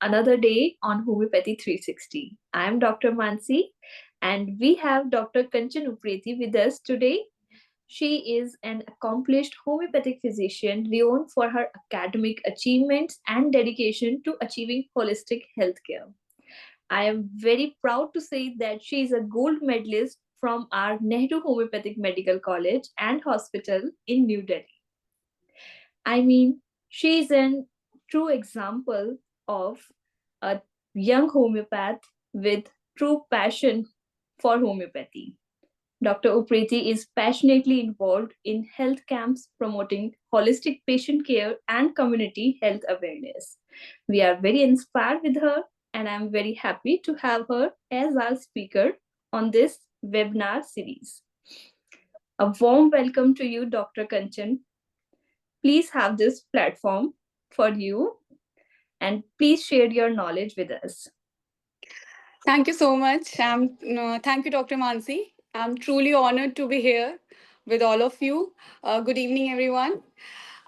another day on Homeopathy 360. I am Dr. Mansi, and we have Dr. Kanchan Upreti with us today. She is an accomplished homeopathic physician renowned for her academic achievements and dedication to achieving holistic healthcare. I am very proud to say that she is a gold medalist from our Nehru Homeopathic Medical College and Hospital in New Delhi. I mean, she is a true example of a young homeopath with true passion for homeopathy. Dr. Upreti is passionately involved in health camps promoting holistic patient care and community health awareness. We are very inspired with her, and I'm very happy to have her as our speaker on this webinar series. A warm welcome to you, Dr. Kanchan. Please have this platform for you and please share your knowledge with us. Thank you so much. No, thank you, Dr. Mansi. I'm truly honored to be here with all of you. Good evening, everyone.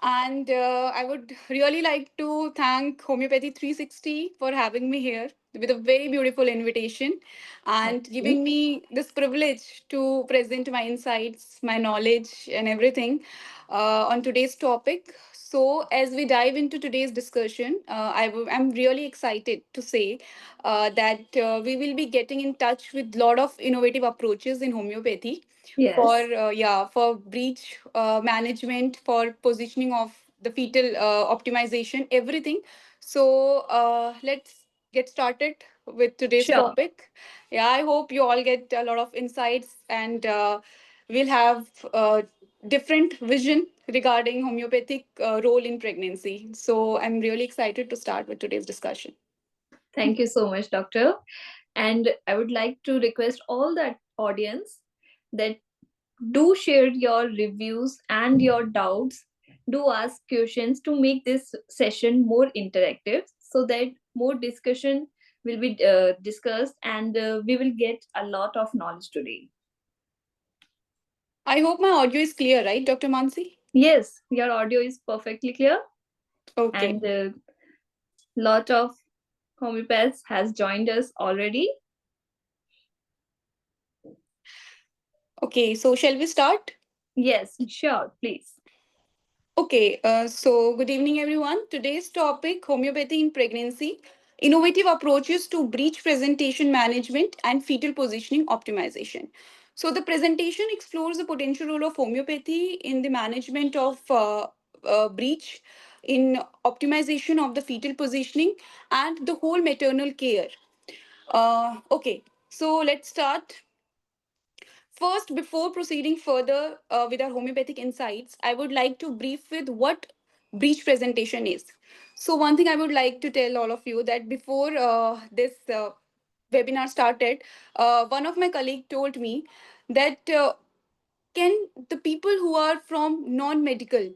And I would really like to thank Homeopathy 360 for having me here with a very beautiful invitation Thank and you. giving me this privilege to present my insights, my knowledge, and everything on today's topic. So, as we dive into today's discussion, I'm really excited to say that we will be getting in touch with a lot of innovative approaches in homeopathy for Yes, for breach management, for positioning of the fetal optimization, everything. So let's get started with today's sure. topic. Yeah, I hope you all get a lot of insights, and we'll have different vision regarding homeopathic role in pregnancy. So I'm really excited to start with today's discussion. Thank you so much, Doctor. And I would like to request all that audience that do share your reviews and your doubts. Do ask questions to make this session more interactive so that more discussion will be discussed and we will get a lot of knowledge today. I hope my audio is clear, right, Dr. Mansi? Yes, your audio is perfectly clear Okay. and a lot of homeopaths has joined us already. Okay, so shall we start? Yes, sure, please. Okay, so good evening, everyone. Today's topic, homeopathy in pregnancy, innovative approaches to breech presentation management and fetal positioning optimization. So the presentation explores the potential role of homeopathy in the management of breech, in optimization of the fetal positioning, and the whole maternal care. Okay, so let's start. First, before proceeding further with our homeopathic insights, I would like to brief with what breech presentation is. So, one thing I would like to tell all of you that before this webinar started, one of my colleague told me that can the people who are from non-medical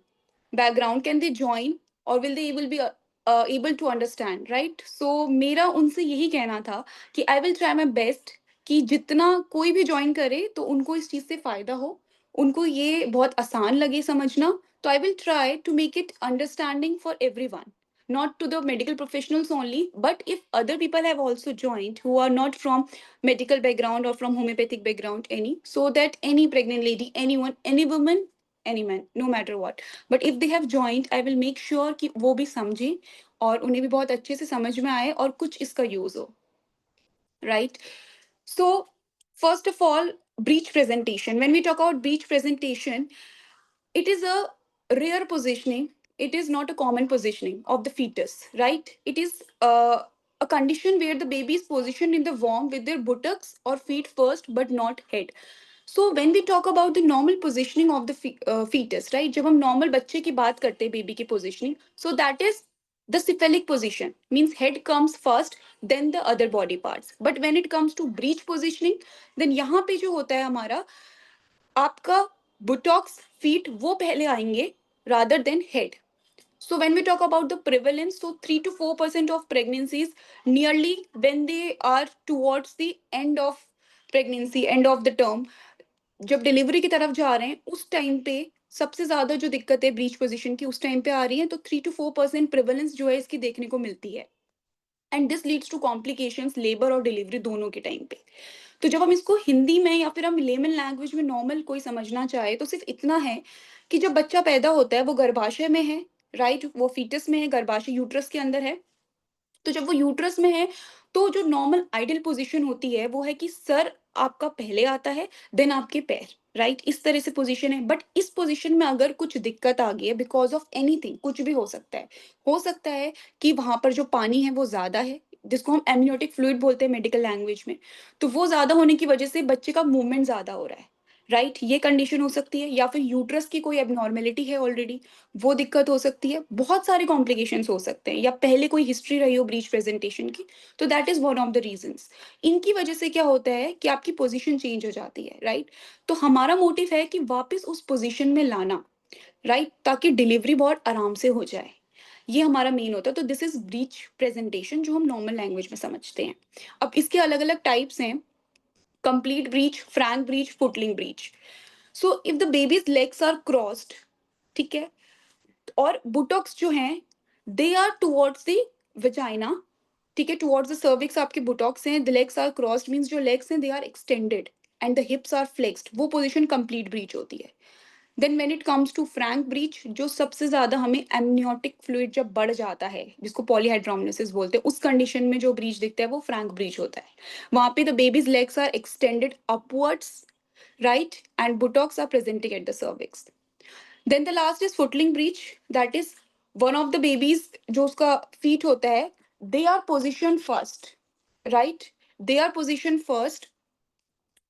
background can they join or will they will be able to understand, right? So मेरा उनसे यही कहना था कि I will try my best कि जितना कोई भी ज्वाइन करे तो उनको इस चीज से फायदा हो, उनको ये बहुत आसान लगे समझना. तो I will try to make it understanding for everyone, not to the medical professionals only, but if other people have also joined who are not from medical background or from homeopathic background any, so that any pregnant lady, anyone, any woman, any man, no matter what, but if they have joined, I will make sure कि वो भी समझे और उन्हें भी बहुत अच्छे से समझ में आए और कुछ इसका यूज हो, right? So first of all, breech presentation. When we talk about breech presentation, it is a rare positioning. It is not a common positioning of the fetus, right? It is a condition where the baby is positioned in the womb with their buttocks or feet first, but not head. So when we talk about the normal positioning of the fetus, right? जब हम normal बच्चे की बात करते हैं baby की positioning, so that is the cephalic position, means head comes first, then the other body parts. But when it comes to breech positioning, then यहाँ पे जो होता है हमारा आपका buttocks feet वो पहले आएंगे rather than head. So when we talk about the prevalence, so 3 to 4% of pregnancies nearly when they are towards the end of pregnancy, end of the term, जब डिलीवरी की तरफ जा रहे हैं उस टाइम पे सबसे ज्यादा जो दिक्कत है ब्रीच पोजीशन की उस टाइम पे आ रही है, तो 3 to 4% प्रेवलेंस जो है इसकी देखने को मिलती है. And this leads to complications labour और डिलीवरी दोनों के टाइम पे। तो जब हम इसको हिंदी में या फिर हम लेमन लैंग्वेज में नॉर्मल कोई समझना चाहे तो सिर्फ इतना है कि जब बच्चा पैदा होता है वो गर्भाशय में है, राइट, वो फीटस में है, गर्भाशय यूट्रस के अंदर है। तो जब वो यूट्रस में है तो जो नॉर्मल आइडियल पोजीशन होती है वो है कि सर आपका पहले आता है, देन आपके पैर, राइट, इस तरह से पोजीशन है। बट इस पोजीशन में अगर कुछ दिक्कत आ गई है बिकॉज ऑफ एनीथिंग, कुछ भी हो सकता है। हो सकता है कि वहां पर जो पानी है वो ज्यादा है, जिसको हम एमनियोटिक फ्लूइड बोलते हैं मेडिकल लैंग्वेज में। तो वो ज्यादा होने की वजह से बच्चे का मूवमेंट ज्यादा हो रहा है, राइट, ये कंडीशन हो सकती है। या फिर यूट्रस की कोई एबनॉर्मेलिटी है ऑलरेडी, वो दिक्कत हो सकती है। बहुत सारे कॉम्प्लिकेशंस हो सकते हैं, या पहले कोई हिस्ट्री रही हो ब्रीच प्रेजेंटेशन की, तो that is one of the reasons. इनकी वजह से क्या होता है कि आपकी पोजीशन चेंज हो जाती है, राइट। तो हमारा मोटिव है कि वापस उस पोजीशन में लाना, राइट, ताकि डिलीवरी बहुत आराम से हो जाए। ये हमारा मेन होता है। तो दिस इज ब्रीच प्रेजेंटेशन जो हम नॉर्मल लैंग्वेज में समझते हैं। अब इसके अलग अलग टाइप्स हैं: complete breech, frank breech, footling breech. So if the baby's legs are crossed, ठीक है, और बुटॉक्स जो हैं they are towards the vagina, ठीक है, टुवर्ड्स द सर्विक्स आपके बुटॉक्स हैं, the legs are crossed means जो लेग्स हैं they are extended and the hips are flexed, वो पोजीशन कंप्लीट ब्रीच होती है। Then when it comes to frank breech, जो सबसे ज्यादा हमें एमनियोटिक फ्लूइड जब बढ़ जाता है जिसको पॉलीहाइड्रोमनेसिस बोलते हैं, उस कंडीशन में जो ब्रीच दिखता है वो फ्रैंक ब्रीच होता है। वहां पे the baby's legs are extended upwards, right, and buttocks are presenting at the cervix. Then the last is footling breech, that is one of the babies जो उसका feet होता है, they are positioned first, right, they are positioned first,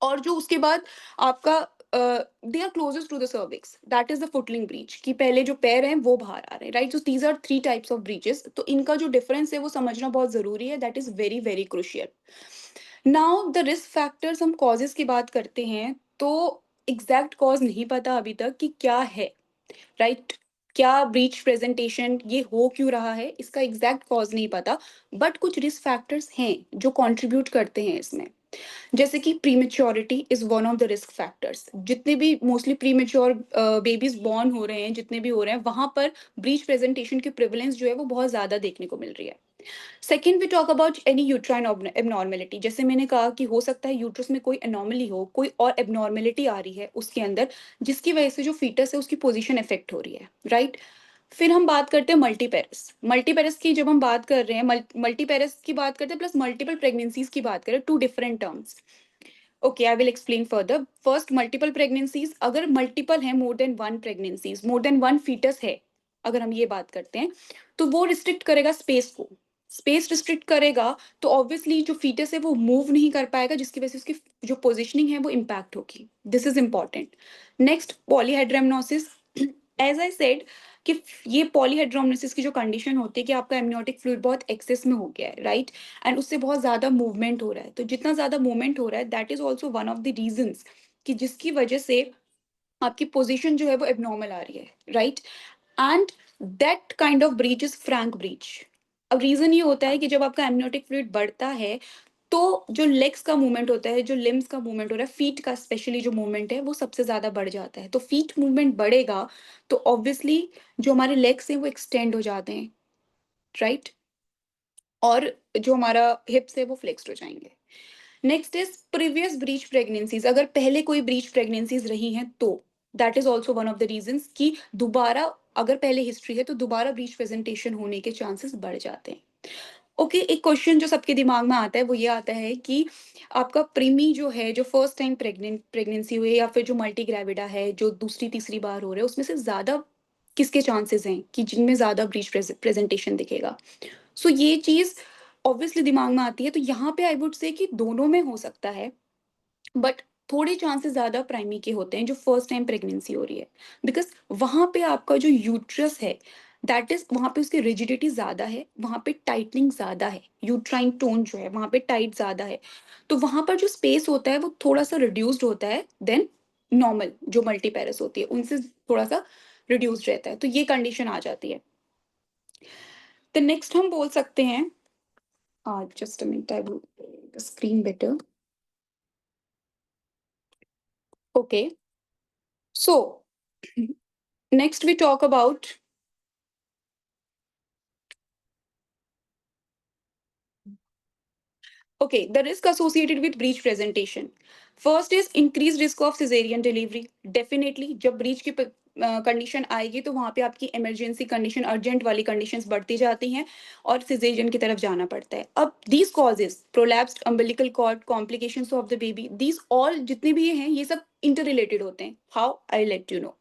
और जो उसके बाद आपका they are closest to the cervix, that is the footling breech, कि पहले जो पैर हैं वो बाहर आ रहे हैं, right. So these are three types of breeches. तो इनका जो डिफरेंस है वो समझना बहुत जरूरी है, that is very very crucial. Now the risk factors, हम कॉजेस की बात करते हैं तो एग्जैक्ट कॉज नहीं पता अभी तक कि क्या है, राइट, क्या ब्रीच प्रेजेंटेशन ये हो क्यों रहा है, इसका एग्जैक्ट कॉज नहीं पता। बट कुछ रिस्क फैक्टर्स हैं जो कंट्रीब्यूट करते हैं इसमें। जैसे कि prematurity is one of the risk factors. जितने भी मोस्टली प्रीमेच्योर बेबीज बॉर्न हो रहे हैं, जितने भी हो रहे हैं, वहां पर ब्रीच प्रेजेंटेशन की प्रेवलेंस जो है वो बहुत ज्यादा देखने को मिल रही है। Second, we talk about any uterine abnormality. जैसे मैंने कहा कि हो सकता है यूट्रस में कोई एनॉर्मली हो, कोई और एबनॉर्मेलिटी आ रही है उसके अंदर, जिसकी वजह से जो फीटस है उसकी पोजीशन इफेक्ट हो रही है, राइट। फिर हम बात करते हैं मल्टीपेरस। मल्टीपेरस की जब हम बात कर रहे हैं, मल्टीपेरस की बात करते हैं प्लस मल्टीपल प्रेगनेंसीज की बात करें, two different terms. Okay, I will explain further. First, multiple pregnancies, अगर मल्टीपल है, more than one pregnancies, more than one foetus है, अगर हम ये बात करते हैं, तो वो रिस्ट्रिक्ट करेगा स्पेस को। स्पेस रिस्ट्रिक्ट करेगा तो ऑब्वियसली जो फीटस है वो मूव नहीं कर पाएगा, जिसकी वजह से उसकी जो पोजिशनिंग है वो इम्पैक्ट होगी। This is important. Next, polyhydramnios. As I said कि ये पॉलीहाइड्रोमनेसिस की जो कंडीशन होती है कि आपका एमनियोटिक फ्लूइड बहुत एक्सेस में हो गया है, राइट, एंड उससे बहुत ज्यादा मूवमेंट हो रहा है। तो जितना ज्यादा मूवमेंट हो रहा है that is also one of the reasons कि जिसकी वजह से आपकी पोजीशन जो है वो एबनॉर्मल आ रही है, right. And that kind of breach is frank breech. अब रीजन ये होता है कि जब आपका एमनियोटिक फ्लूइड बढ़ता है तो जो लेग्स का मूवमेंट होता है, जो लिम्स का मूवमेंट हो रहा है, फीट का स्पेशली जो मूवमेंट है वो सबसे ज्यादा बढ़ जाता है। तो फीट मूवमेंट बढ़ेगा तो ऑब्वियसली जो हमारे लेग्स हैं वो एक्सटेंड हो जाते हैं, राइट, और जो हमारा हिप्स है वो फ्लेक्स्ड हो जाएंगे। Next is previous breach pregnancies. अगर पहले कोई ब्रीच प्रेगनेंसीज रही हैं तो that is also one of the reasons कि दोबारा, अगर पहले हिस्ट्री है तो दोबारा ब्रीच प्रेजेंटेशन होने के चांसेस बढ़ जाते हैं। ओके, एक क्वेश्चन जो सबके दिमाग में आता है वो ये आता है कि आपका प्रीमी जो है, जो फर्स्ट टाइम प्रेगनेंसी हुई है या फिर जो मल्टी ग्रेविडा है जो दूसरी तीसरी बार हो रहा है, उसमें से ज्यादा किसके चांसेस हैं कि जिनमें ज्यादा ब्रीच प्रेजेंटेशन दिखेगा। सो ये चीज ऑब्वियसली दिमाग में आती है। तो यहाँ पे आई वुड से कि दोनों में हो सकता है, बट थोड़े चांसेस ज्यादा प्राइमी के होते हैं जो फर्स्ट टाइम प्रेगनेंसी हो रही है, बिकॉज वहां पे आपका जो यूट्रस है दैट इज, वहां पे उसकी रिजिडिटी ज्यादा है, वहां पे टाइटनिंग ज्यादा है, यूट्राइन टोन जो है वहां पे टाइट ज्यादा है। तो वहां पर जो स्पेस होता है वो थोड़ा सा रिड्यूस्ड होता है देन नॉर्मल जो मल्टीपेरस होती है उनसे थोड़ा सा रिड्यूस्ड रहता है। तो ये कंडीशन आ जाती है। तो नेक्स्ट हम बोल सकते हैं, just a minute, I will make the screen better. Okay, so next we talk about Okay, the risk associated with breech presentation. First is increased risk of cesarean delivery. Definitely, जब breech की condition आएगी तो वहाँ पे आपकी emergency condition, urgent वाली conditions बढ़ती जाती हैं और सिजेरियन की तरफ जाना पड़ता है. अब these causes, prolapsed umbilical cord, complications of the baby, these all जितने भी ये हैं ये सब interrelated होते हैं. How? I'll let you know.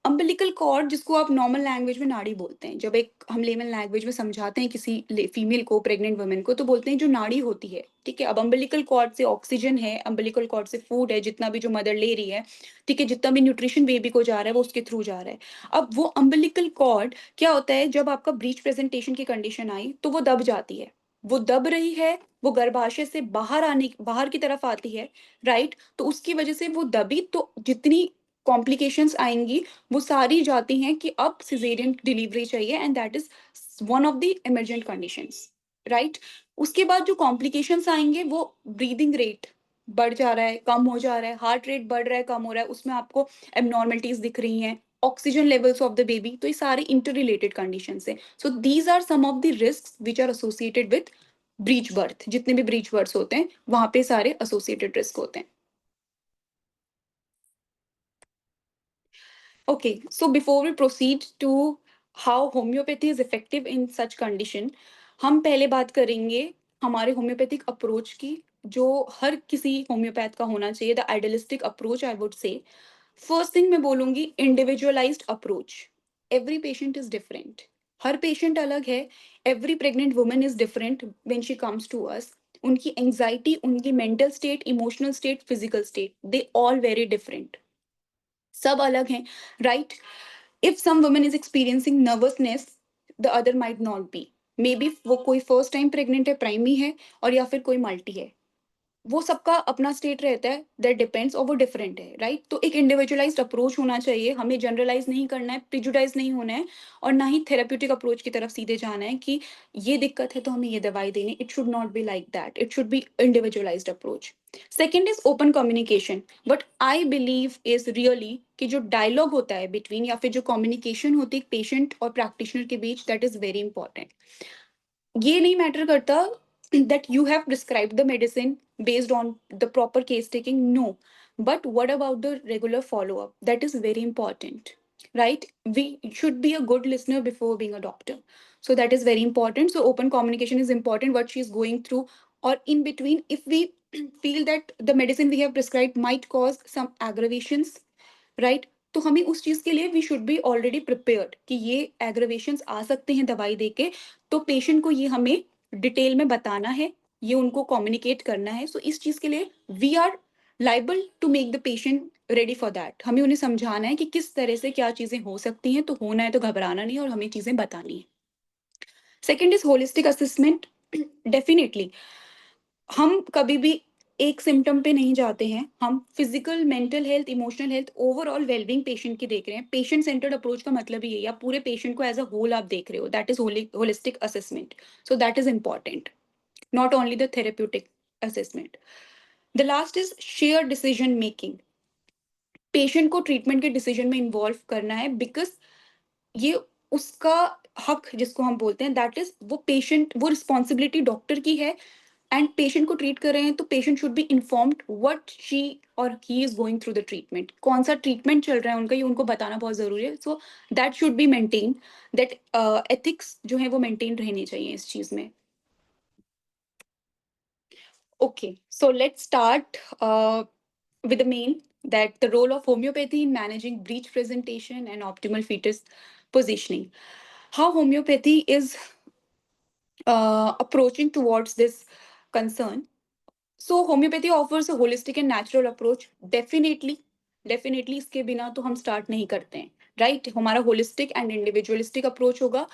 Umbilical cord, जिसको आप नॉर्मल लैंग्वेज में नाड़ी बोलते हैं, जब एक हम लेमन लैंग्वेज में समझाते हैं किसी फीमेल को, प्रेग्नेंट वुमेन को, तो बोलते हैं जो नाड़ी होती है. ठीक है, अब अम्बिलिकल कॉर्ड से ऑक्सीजन है, अम्बिलिकल कॉर्ड से फूड है, जितना भी जो मदर ले रही है, ठीक है, जितना भी न्यूट्रिशन बेबी को जा रहा है वो उसके थ्रू जा रहा है. अब वो अम्बिलिकल कॉर्ड क्या होता है, जब आपका ब्रीच प्रेजेंटेशन की कंडीशन आई तो वो दब जाती है. वो दब रही है, वो गर्भाशय से बाहर की तरफ आती है. राइट, तो उसकी वजह से वो दबी, तो जितनी कॉम्प्लिकेशंस आएंगी वो सारी जाती हैं कि अब सिजेरियन डिलीवरी चाहिए, and that is one of the emergent conditions. Right, उसके बाद जो कॉम्प्लिकेशंस आएंगे वो ब्रीदिंग रेट बढ़ जा रहा है, कम हो जा रहा है, हार्ट रेट बढ़ रहा है, कम हो रहा है, उसमें आपको एबनॉर्मलिटीज दिख रही हैं, oxygen levels of the baby. तो ये सारे इंटर रिलेटेड कंडीशंस हैं. So these are some of the risk which are associated with breech birth. जितने भी ब्रीच बर्थ होते हैं वहां पे सारे एसोसिएटेड रिस्क होते हैं. Okay, so before we proceed to how homeopathy is effective in such condition, हम पहले बात करेंगे हमारे होम्योपैथिक अप्रोच की, जो हर किसी होम्योपैथ का होना चाहिए. The idealistic approach I would say. First thing मैं बोलूंगी, individualised approach. Every patient is different. हर पेशेंट अलग है. Every pregnant woman is different when she comes to us. उनकी एंग्जाइटी, उनकी mental state, emotional state, physical state, they all very different. सब अलग हैं. Right, if some woman is experiencing nervousness, the other might not be. Maybe वो कोई first time pregnant है, primi है, और या फिर कोई मल्टी है. वो सबका अपना स्टेट रहता है, दैट डिपेंड्स, और वो डिफरेंट है. राइट, तो एक इंडिविजुअलाइज्ड अप्रोच होना चाहिए. हमें जनरलाइज नहीं करना है, प्रिजुडाइज नहीं होना है, और ना ही थेरेप्यूटिक अप्रोच की तरफ सीधे जाना है कि ये दिक्कत है तो हमें ये दवाई देनी. It should not be like that. It should be individualised approach. Second is open communication. But I believe is really कि जो डायलॉग होता है बिटवीन, या फिर जो कम्युनिकेशन होती है पेशेंट और प्रैक्टिशनर के बीच, दैट इज वेरी इंपॉर्टेंट. ये नहीं मैटर करता that you have prescribed the medicine based on the proper case taking. No, but what about the regular follow up? That is very important. Right, we should be a good listener before being a doctor. So that is very important. So open communication is important, what she is going through, or in between, if we feel that the medicine we have prescribed might cause some aggravations. Right, तो हमें उस चीज के लिए we should be already prepared कि ये एग्रेवेशंस आ सकते हैं दवाई देके. तो पेशेंट को ये हमें डिटेल में बताना है, ये उनको कम्युनिकेट करना है. सो इस चीज के लिए we are liable to make the patient ready for that. हमें उन्हें समझाना है कि किस तरह से क्या चीजें हो सकती हैं, तो होना है तो घबराना नहीं, और हमें चीजें बतानी है. Second is holistic assessment. Definitely हम कभी भी एक सिम्टम पे नहीं जाते हैं. हम physical, mental health, emotional health, overall wellbeing patient की देख रहे हैं. पेशेंट सेंटर्ड अप्रोच का मतलब ये है, या पूरे पेशेंट को एज अ होल आप देख रहे हो. That is holistic assessment. So that is important, not only the therapeutic assessment. The last is share decision making. Patient को ट्रीटमेंट के डिसीजन में इन्वॉल्व करना है, बिकॉज ये उसका हक जिसको हम बोलते हैं, दैट इज वो पेशेंट, वो रिस्पॉन्सिबिलिटी डॉक्टर की है. एंड पेशेंट को ट्रीट कर रहे हैं तो patient should be informed what she और he is going through the treatment. कौन सा ट्रीटमेंट चल रहा है उनका, ये उनको बताना बहुत जरूरी है. So that should be maintain. That ethics जो है वो मेंटेन रहने चाहिए इस चीज में. Okay, so let's start with the main, that the role of homeopathy in managing breech presentation and optimal fetus positioning. How homeopathy is approaching towards this concern. So homeopathy offers a holistic and natural approach. Definitely इसके बिना तो हम start नहीं करते हैं. Right, हमारा holistic and individualistic approach होगा.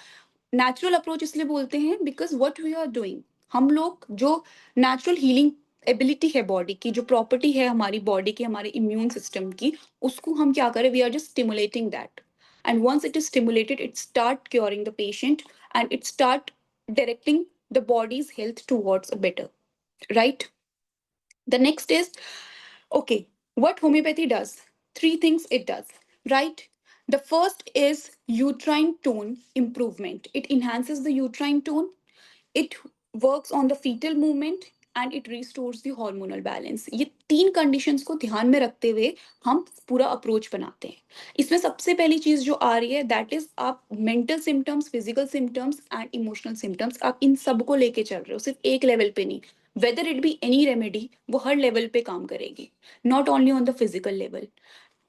Natural approach इसलिए बोलते हैं because what we are doing, हम लोग जो नेचुरल हीलिंग एबिलिटी है बॉडी की, जो प्रॉपर्टी है हमारी बॉडी की, हमारे इम्यून सिस्टम की, उसको हम क्या करें, we are just stimulating that. And once it is stimulated, it start curing the patient, and it start directing the body's health towards a better. Right, the next is, okay, what homeopathy does. Three things it does. Right, the first is uterine tone improvement. It enhances the uterine tone. It works on the fetal movement. And it restores the hormonal balance. ये 3 conditions को ध्यान में रखते हुए हम पूरा approach बनाते हैं। इसमें सबसे पहली चीज जो आ रही है दैट इज आप mental symptoms, physical symptoms and emotional symptoms, आप इन सबको लेके चल रहे हो, सिर्फ एक लेवल पे नहीं। Whether it be any remedy, वो हर लेवल पे काम करेगी, not only on the physical level.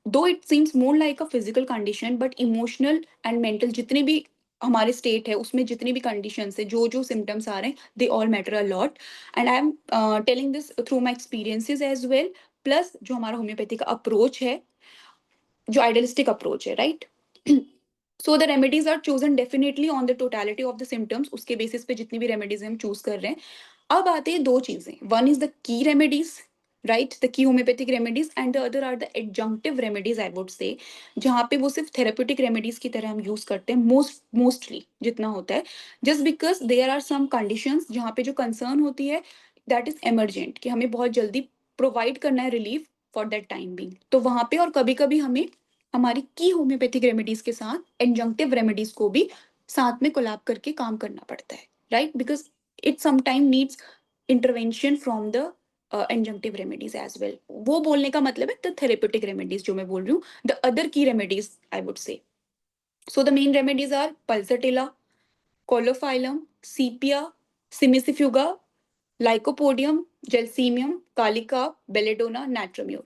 Though it seems more like a physical condition, but emotional and mental जितने भी हमारे स्टेट है उसमें जितनी भी कंडीशन है, जो जो सिम्टम्स आ रहे हैं, they all matter a lot. And I am telling this through my experiences as well, plus जो हमारा होम्योपैथी का अप्रोच है, जो आइडियलिस्टिक अप्रोच है, right. So the remedies are chosen definitely on the totality of the symptoms, उसके basis पे जितनी भी रेमेडीज हम चूज कर रहे हैं। अब आते हैं दो चीजें, one is the key remedies, right, the key homeopathic remedies, and the other are the adjunctive remedies, I would say, जहाँ पे वो सिर्फ थेरेप्यूटिक रेमेडीज की तरह हम यूज करते हैं, मोस्टली जितना होता है, just because there are some conditions जहाँ पे जो कंसर्न होती है दैट इज एमरजेंट, कि हमें बहुत जल्दी प्रोवाइड करना है relief for that time being, तो वहां पे, और कभी कभी हमें हमारी की होम्योपैथिक रेमेडीज के साथ एडजंक्टिव रेमेडीज को भी साथ में कोलैब करके काम करना पड़ता है, right, because it sometime needs intervention from the adjunctive remedies as well. वो बोलने का मतलब है द थेरेप्यूटिक रेमेडीज जो मैं बोल रही हूँ, the other key remedies I would say. So the main remedies are pulsatilla, caulophyllum, sepia, cimicifuga, lycopodium, gelsemium, kalica, belladonna, natrum mur.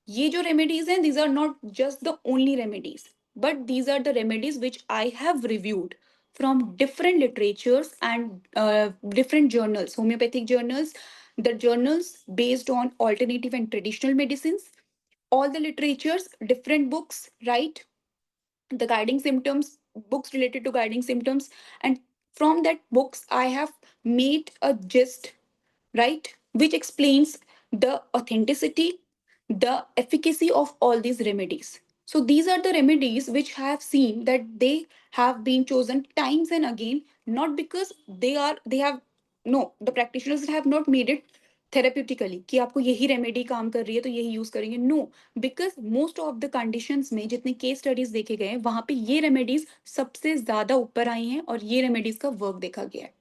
ये जो रेमेडीज हैं, these are not just the only remedies, but these are the remedies which I have reviewed from different literatures and different journals, homeopathic journals, the journals based on alternative and traditional medicines, all the literatures, different books, right, the guiding symptoms, books related to guiding symptoms, and from that books I have made a gist, right, which explains the authenticity, the efficacy of all these remedies. So these are the remedies which have seen that they have been chosen times and again, not because they have, no, the practitioners have not made it therapeutically कि आपको यही remedy काम कर रही है तो यही use करेंगे, no, because most of the conditions में जितने केस स्टडीज देखे गए हैं वहां पे ये रेमेडीज सबसे ज्यादा ऊपर आई हैं और ये रेमेडीज का वर्क देखा गया है,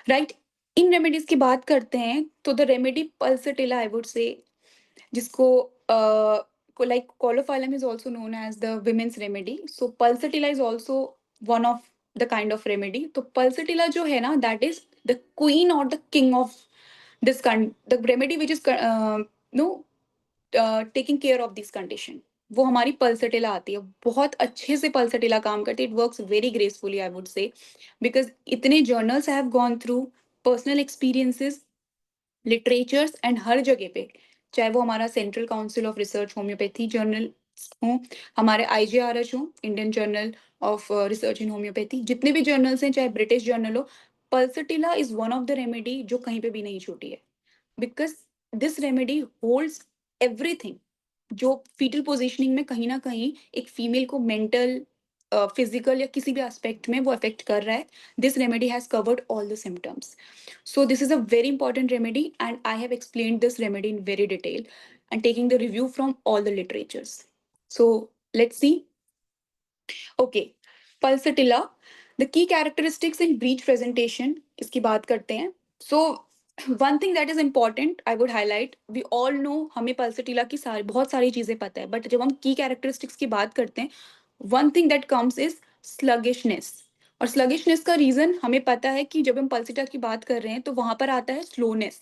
राइट। इन रेमेडीज की बात करते हैं तो the remedy pulsatilla I would say, जिसको को like caulophyllum is also known as the women's remedy, so pulsatilla is also one of the kind of remedy. तो पल्सटिला जो है ना दैट इज द क्वीन और the king of this the remedy which is no taking care of this condition. वो हमारी Pulsatilla आती है, बहुत अच्छे से पल्सटिला काम करती है, it works very gracefully I would say, because इतने journals have gone through, personal experiences, literatures, and हर जगह पे, चाहे वो हमारा central council of research homeopathy journal हो, हमारे IJRH हो, Indian journal of research in homeopathy, जितने भी जर्नल्स हैं, चाहे ब्रिटिश जर्नल हो, pulsatilla is one of the remedy जो कहीं पे भी नहीं छूटी है, because this remedy holds everything जो फीटल पोजिशनिंग में कहीं ना कहीं एक फीमेल को मेंटल, फिजिकल या किसी भी एस्पेक्ट में वो अफेक्ट कर रहा है। This remedy has covered all the symptoms. So this is a very important remedy, and I have explained this remedy in very detail and taking the review from all the literatures. So let's see. Okay, pulsatilla. The key characteristics in breech presentation. इसकी बात करते हैं. So one thing that is important, I would highlight. We all know हमें pulsatilla की सारी बहुत सारी चीजें पता है, but जब हम key characteristics की बात करते हैं, one thing that comes is sluggishness. और sluggishness का रीजन हमें पता है कि जब हम पल्सिटा की बात कर रहे हैं तो वहां पर आता है slowness.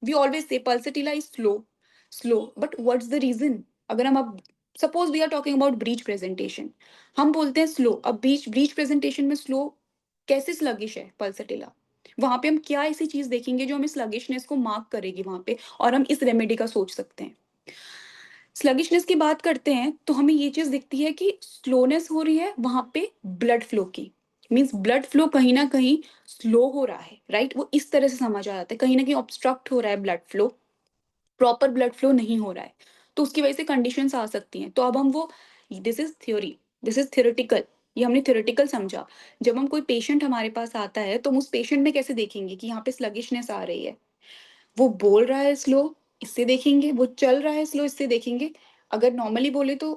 We always say pulsatilla is slow, slow, but what's the reason? अगर हम अब suppose we are talking about breech presentation, हम बोलते हैं स्लो, अब ब्रीच ब्रीच प्रेजेंटेशन में स्लो कैसे स्लगिश है पल्सिटिला? वहां पे हम क्या ऐसी चीज देखेंगे जो हमें स्लगिशनेस को मार्क करेगी वहां पे, और हम इस रेमेडी का सोच सकते हैं। स्लगिशनेस की बात करते हैं तो हमें ये चीज दिखती है कि स्लोनेस हो रही है वहां पे ब्लड फ्लो की, मीन्स ब्लड फ्लो कहीं ना कहीं स्लो हो रहा है, राइट, वो इस तरह से समझ आ जाता है, कहीं ना कहीं ऑब्स्ट्रक्ट हो रहा है blood flow, proper blood flow नहीं हो रहा है, तो उसकी वजह से कंडीशंस आ सकती हैं। तो अब हम वो, this is theory, this is theoretical, ये हमने थियोरेटिकल समझा। जब हम कोई पेशेंट हमारे पास आता है तो हम उस पेशेंट में कैसे देखेंगे कि यहाँ पे स्लगिशनेस आ रही है, वो बोल रहा है स्लो, इससे देखेंगे, वो चल रहा है स्लो, इससे देखेंगे। अगर नॉर्मली बोले तो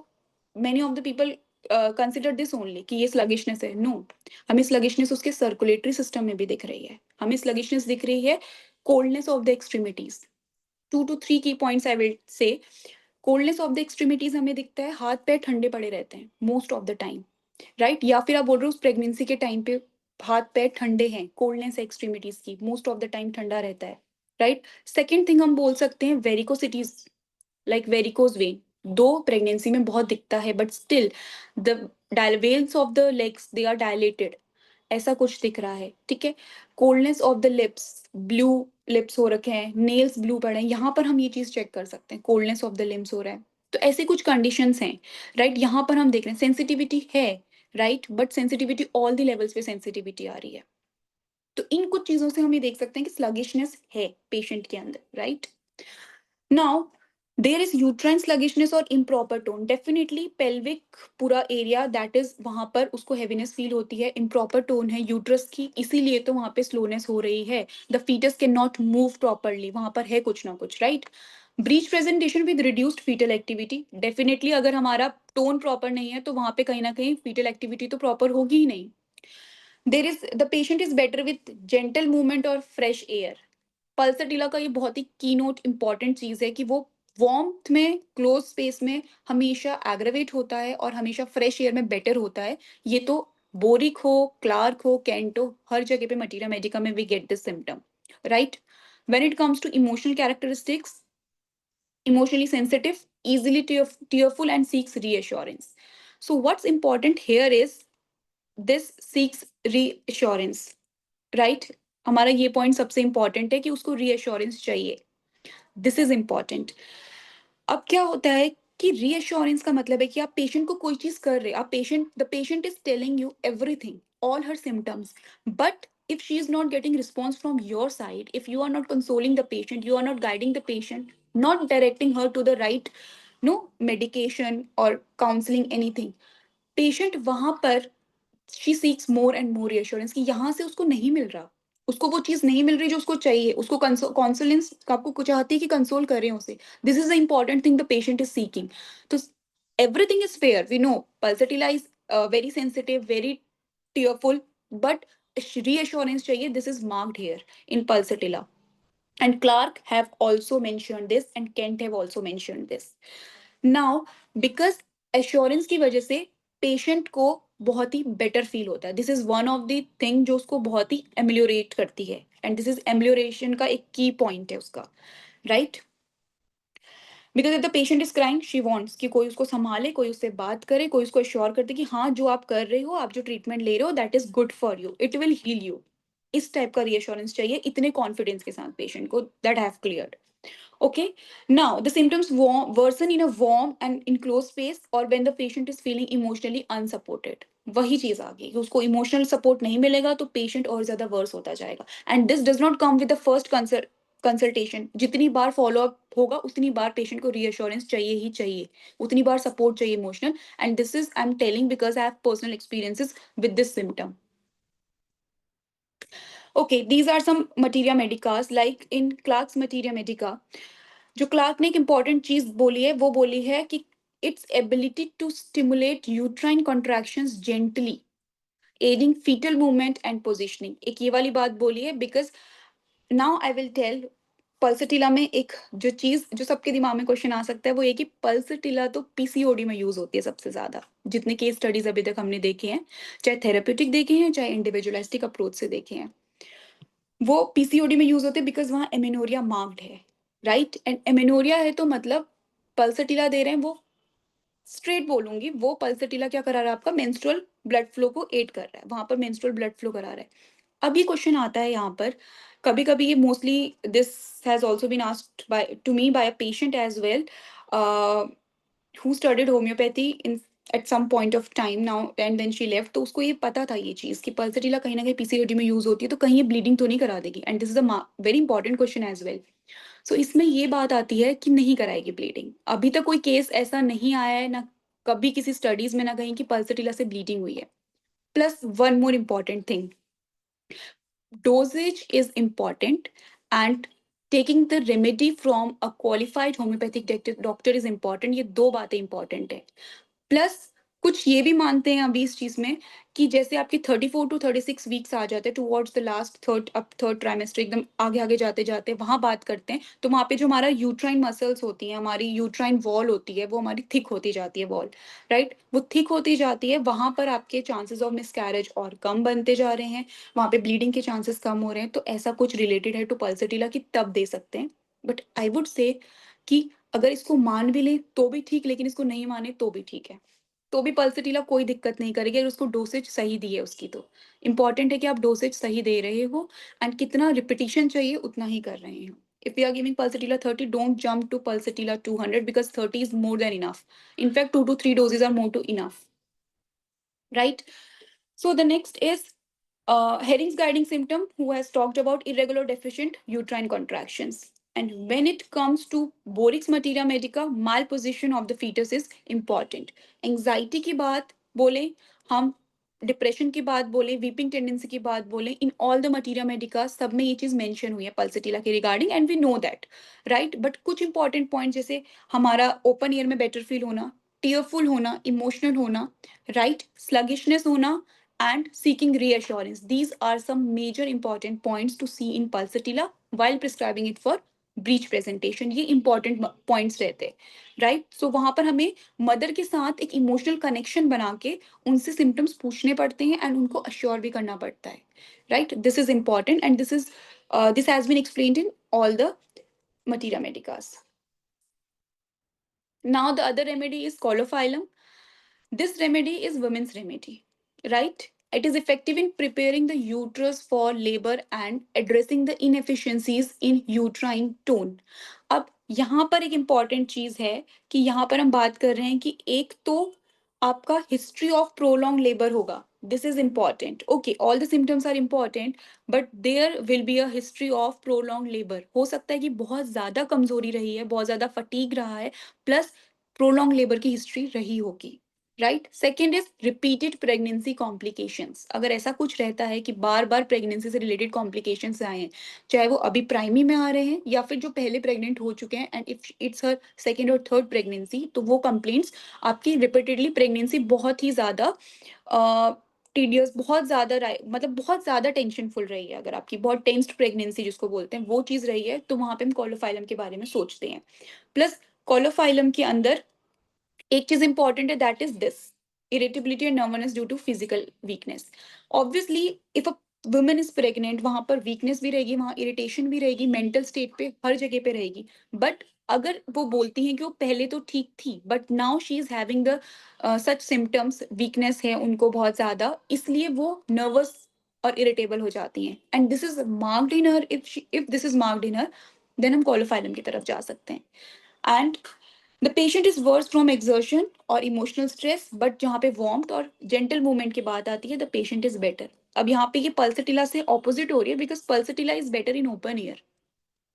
many of the people consider this only कि ये स्लगिशनेस है, नो, हमें स्लगिशनेस उसके सर्कुलेटरी सिस्टम में भी दिख रही है, हमें स्लगिशनेस दिख रही है Coldness of the extremities. 2 to 3 key points I will say. Coldness of the extremities हमें दिखता है, हाथ पैर ठंडे पड़े रहते हैं most of the time, right? या फिर आप बोल रहे हो उस प्रेगनेंसी के टाइम पे हाथ पैर ठंडे हैं, कोल्डनेस एक्सट्रीमिटीज की मोस्ट ऑफ द टाइम ठंडा रहता है, राइट? सेकेंड थिंग हम बोल सकते हैं varicosities, like varicose vein, though pregnancy में बहुत दिखता है but still the veins of the legs they are dilated, ऐसा कुछ दिख रहा है, ठीक है? Coldness of the lips, blue lips हो रखे हैं, नेल्स ब्लू पड़े हैं, यहाँ पर हम ये चीज चेक कर सकते हैं, कोल्डनेस ऑफ द लिम्स हो रहा है। तो ऐसे कुछ कंडीशंस हैं, राइट? यहाँ पर हम देख रहे हैं सेंसिटिविटी है, right? But sensitivity all the levels पे सेंसिटिविटी आ रही है। तो इन कुछ चीजों से हम ये देख सकते हैं कि स्लगिशनेस है पेशेंट के अंदर, right? Now there is uterine sluggishness और इम्प्रॉपर टोन, डेफिनेटली पेल्विक पूरा एरिया दैट इज वहां पर उसको हेवीनेस फील होती है, इम्प्रॉपर टोन है यूट्रस की, इसीलिए तो वहां पे स्लोनेस हो रही है, the fetus can not move properly, वहां पर है कुछ ना कुछ, right? Breech presentation with reduced fetal activity, definitely अगर हमारा टोन प्रॉपर नहीं है तो वहां पे कहीं ना कहीं फीटल एक्टिविटी तो प्रॉपर होगी ही नहीं। There is the patient is better with gentle movement और फ्रेश एयर। पल्सटिला का ये बहुत ही की नोट इंपॉर्टेंट चीज है कि वो वार्मथ में क्लोज स्पेस में हमेशा एग्रेवेट होता है और हमेशा फ्रेश एयर में बेटर होता है। ये तो बोरिक हो, क्लार्क हो, कैंट हो, हर जगह पे मटीरिया मेडिका में we get this symptom, right? When it comes to emotional characteristics, emotionally sensitive, easily tearful, and seeks reassurance. So what's important here is this seeks reassurance, right? हमारा ये point सबसे important है कि उसको reassurance चाहिए, this is important. अब क्या होता है कि रीअश्योरेंस का मतलब है कि आप पेशेंट को कोई चीज कर रहे, आप patient, the patient is telling you everything, all her symptoms, but if she is not getting response from your side, if you are not consoling the patient, you are not guiding the patient, not directing her to the right no medication or counseling anything, patient वहां पर she seeks more and more reassurance कि यहाँ से उसको नहीं मिल रहा, उसको वो चीज नहीं मिल रही जो उसको चाहिए, उसको कॉन्सोलेंस आपको कुछ चाहती है कि कंसोल कर रहे हैं उसे, this is the important thing the patient is seeking. तो everything is fair, we know pulsatilla is very sensitive, very tearful, but reassurance चाहिए, this is marked here in pulsatilla, and Clark have also mentioned this and Kent have also mentioned this. Now because assurance की वजह से patient को बहुत ही better feel होता है, this is one of the thing जो उसको बहुत ही एम्लियोरेट करती है, एंड दिस इज एम्लियोरेशन का एक की पॉइंट है उसका, right? Because if the patient is crying she wants कि कोई उसको संभाले, कोई उससे बात करे, कोई उसको अश्योर करते कि हाँ जो आप कर रहे हो, आप जो ट्रीटमेंट ले रहे हो that is good for you, it will heal you, इस टाइप का रीअश्योरेंस चाहिए इतने कॉन्फिडेंस के साथ पेशेंट को, that have cleared. Okay, now the symptoms worsen in a warm and enclosed space or when the patient is feeling emotionally unsupported. वही चीज आ गई कि उसको इमोशनल सपोर्ट नहीं मिलेगा तो पेशेंट और ज्यादा वर्स होता जाएगा, and this does not come with the first consultation. जितनी बार फॉलो अप होगा उतनी बार पेशेंट को रीअश्योरेंस चाहिए ही चाहिए, उतनी बार सपोर्ट चाहिए emotional, and this is I am telling because I have personal experiences with this symptom. Okay, these are some materia medicas like in Clark's materia medica. जो Clark ने एक इंपॉर्टेंट चीज बोली है वो बोली है कि it's ability to stimulate uterine contractions gently aiding fetal movement and positioning, एक ये वाली बात बोली है। Because now I will tell pulsatilla में एक जो चीज जो सबके दिमाग में क्वेश्चन आ सकता है वो ये कि पल्सटिला तो पीसीओडी में यूज होती है सबसे ज्यादा, जितने केस स्टडीज अभी तक हमने देखे हैं, चाहे थेरेप्यूटिक देखे हैं चाहे इंडिविजुअलिस्टिक अप्रोच से देखे हैं, वो पीसीओडी में यूज होते हैं बिकॉज वहां एमेनोरिया मार्क्ड है, राइट? एंड एमेनोरिया है तो मतलब पल्सटिला दे रहे हैं, वो स्ट्रेट बोलूंगी, वो पल्सटिला क्या करा रहा है, आपका मेंस्ट्रुअल ब्लड फ्लो को एड कर रहा है, वहां पर मेंस्ट्रुअल ब्लड फ्लो करा रहा है। अब ये क्वेश्चन आता है यहाँ पर, कभी कभी ये mostly this has also been asked by to me by a patient as well who studied homeopathy in at some point of time now and then she left, तो उसको ये पता था ये चीज कि पल्सटिला कहीं ना कहीं पीसीओडी में यूज होती है, तो कहीं ये ब्लीडिंग तो नहीं करा देगी, and this is a very important question as well. So इसमें ये बात आती है कि नहीं कराएगी ब्लीडिंग, अभी तक कोई केस ऐसा नहीं आया है ना, कभी किसी स्टडीज में ना कहीं कि पल्सटिला से ब्लीडिंग हुई है। Plus one more important thing, dosage is important, and taking the remedy from a qualified homeopathic doctor is important, ये दो बातें important है। प्लस कुछ ये भी मानते हैं अभी इस चीज में कि जैसे आपके 34 to 36 वीक्स आ जाते हैं towards the last third trimester, एकदम आगे आगे जाते जाते वहां बात करते हैं, तो वहां पे जो हमारा यूट्राइन मसल्स होती है, हमारी यूट्राइन वॉल होती है, वो हमारी थिक होती जाती है वॉल, राइट, वो थिक होती जाती है, वहां पर आपके चांसेस ऑफ मिसकैरेज और कम बनते जा रहे हैं, वहां पे ब्लीडिंग के चांसेस कम हो रहे हैं, तो ऐसा कुछ रिलेटेड है टू पल्सटिला की तब दे सकते हैं। बट आई वुड से कि अगर इसको मान भी ले तो भी ठीक, लेकिन इसको नहीं माने तो भी ठीक है, तो भी पल्सटिला कोई दिक्कत नहीं करेगी अगर उसको डोसेज सही दी है उसकी तो। इंपॉर्टेंट है कि आप डोसेज सही दे रहे हो एंड कितना रिपीटिशन चाहिए उतना ही कर रहे हो। If you are giving pulsatilla 30, don't jump to pulsatilla 200 because 30 is more than enough. In fact, 2 to 3 doses are more to enough, right? So the next is Herring's guiding symptom, who has talked about irregular deficient uterine contractions. And when it comes to Borix materia medica, malposition of the fetus is important. Anxiety की बात बोले हम, depression की बात बोले, weeping tendency की बात बोले, in all the materia medica सब में ये चीज मेंशन हुई है पल्सटिला के regarding, and we know that, right. But कुछ इंपॉर्टेंट पॉइंट जैसे हमारा ओपन ईयर में बेटर फील होना, टीयरफुल होना, इमोशनल होना, राइट, स्लगिशनेस होना, and seeking reassurance. These are some major important points to see in pulsatilla while prescribing it for breech presentation. ये important points रहते हैं, राइट। सो वहां पर हमें मदर के साथ एक इमोशनल कनेक्शन बना के उनसे सिम्टम्स पूछने पड़ते हैं एंड उनको अश्योर भी करना पड़ता है, right. This is important and this has been explained in all the materia medicas. Now the other remedy is Caulophyllum. This remedy is women's remedy, right? It is effective in preparing the uterus for labor and addressing the inefficiencies in uterine tone. अब यहाँ पर एक important चीज है कि यहाँ पर हम बात कर रहे हैं कि एक तो आपका history of prolonged labor होगा. This is important. Okay, all the symptoms are important, but there will be a history of prolonged labor. हो सकता है कि बहुत ज्यादा कमजोरी रही है, बहुत ज्यादा फटीग रहा है, प्लस प्रोलॉन्ग लेबर की हिस्ट्री रही होगी, right. Second is repeated pregnancy complications. अगर ऐसा कुछ रहता है कि बार बार प्रेगनेंसी से रिलेटेड कॉम्प्लिकेशंस आए हैं, चाहे वो अभी प्राइमी में आ रहे हैं या फिर जो पहले प्रेग्नेंट हो चुके हैं, and if it's her second और थर्ड प्रेगनेंसी, तो वो कंप्लेंट्स आपकी रिपीटेडली प्रेगनेंसी बहुत ही ज्यादा टीडियस, बहुत ज्यादा मतलब बहुत ज्यादा टेंशनफुल रही है, अगर आपकी बहुत टेंस्ड प्रेगनेंसी जिसको बोलते हैं वो चीज रही है, तो वहां पे हम कोलोफाइलम के बारे में सोचते हैं। प्लस कोलोफाइलम के अंदर एक चीज इंपॉर्टेंट है, that is this irritability and nervousness due to physical weakness. Obviously if a women is pregnant, वहां पर वीकनेस भी रहेगी, वहां इरिटेशन भी रहेगी, मेंटल स्टेट पे हर जगह पे रहेगी। बट अगर वो बोलती हैं कि वो पहले तो ठीक थी but now she is having the such symptoms, weakness है उनको बहुत ज्यादा, इसलिए वो नर्वस और इरिटेबल हो जाती हैं, and this is marked in her, if this is marked in her, then हम कोलोफाइलम की तरफ जा सकते हैं। And the patient is worse from exertion और इमोशनल स्ट्रेस, बट जहाँ पे वार्मथ और जेंटल मूवमेंट की बात आती है, द पेशेंट इज बेटर। अब यहाँ पे ये पल्सटिला से ऑपोजिट हो रही है, because Pulsatilla is better in open air,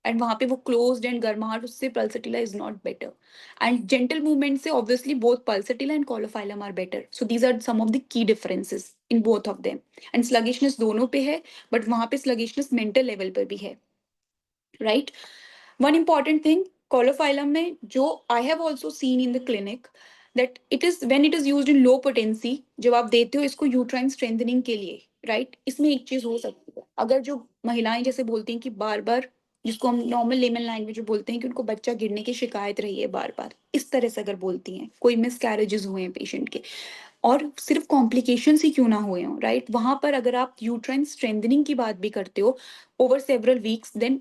and वहाँ पे वो क्लोज्ड एंड गर्माहट, उससे Pulsatilla is not better. And gentle movement से obviously both Pulsatilla and Caulophyllum are better, so these are some of the key differences in both of them. And sluggishness दोनों पे है, but वहाँ पे sluggishness mental level पर भी है, right. One important thing, Colophilum में जो I have also seen in the clinic that it is when it is used in low potency, जब आप देते हो इसको यूट्राइन स्ट्रेंथनिंग के लिए, राइट, इसमें एक चीज हो सकती है, अगर जो महिलाएं जैसे बोलती हैं कि बार बार, जिसको हम नॉर्मल लेमन लैंग्वेज में बोलते हैं कि उनको बच्चा गिरने की शिकायत रही है बार बार, इस तरह से अगर बोलती हैं, कोई मिस कैरेजेस हुए हैं पेशेंट के, और सिर्फ कॉम्प्लिकेशंस ही क्यों ना हुए हों, राइट, वहां पर अगर आप यूट्राइन स्ट्रेंथनिंग की बात भी करते हो over several weeks, then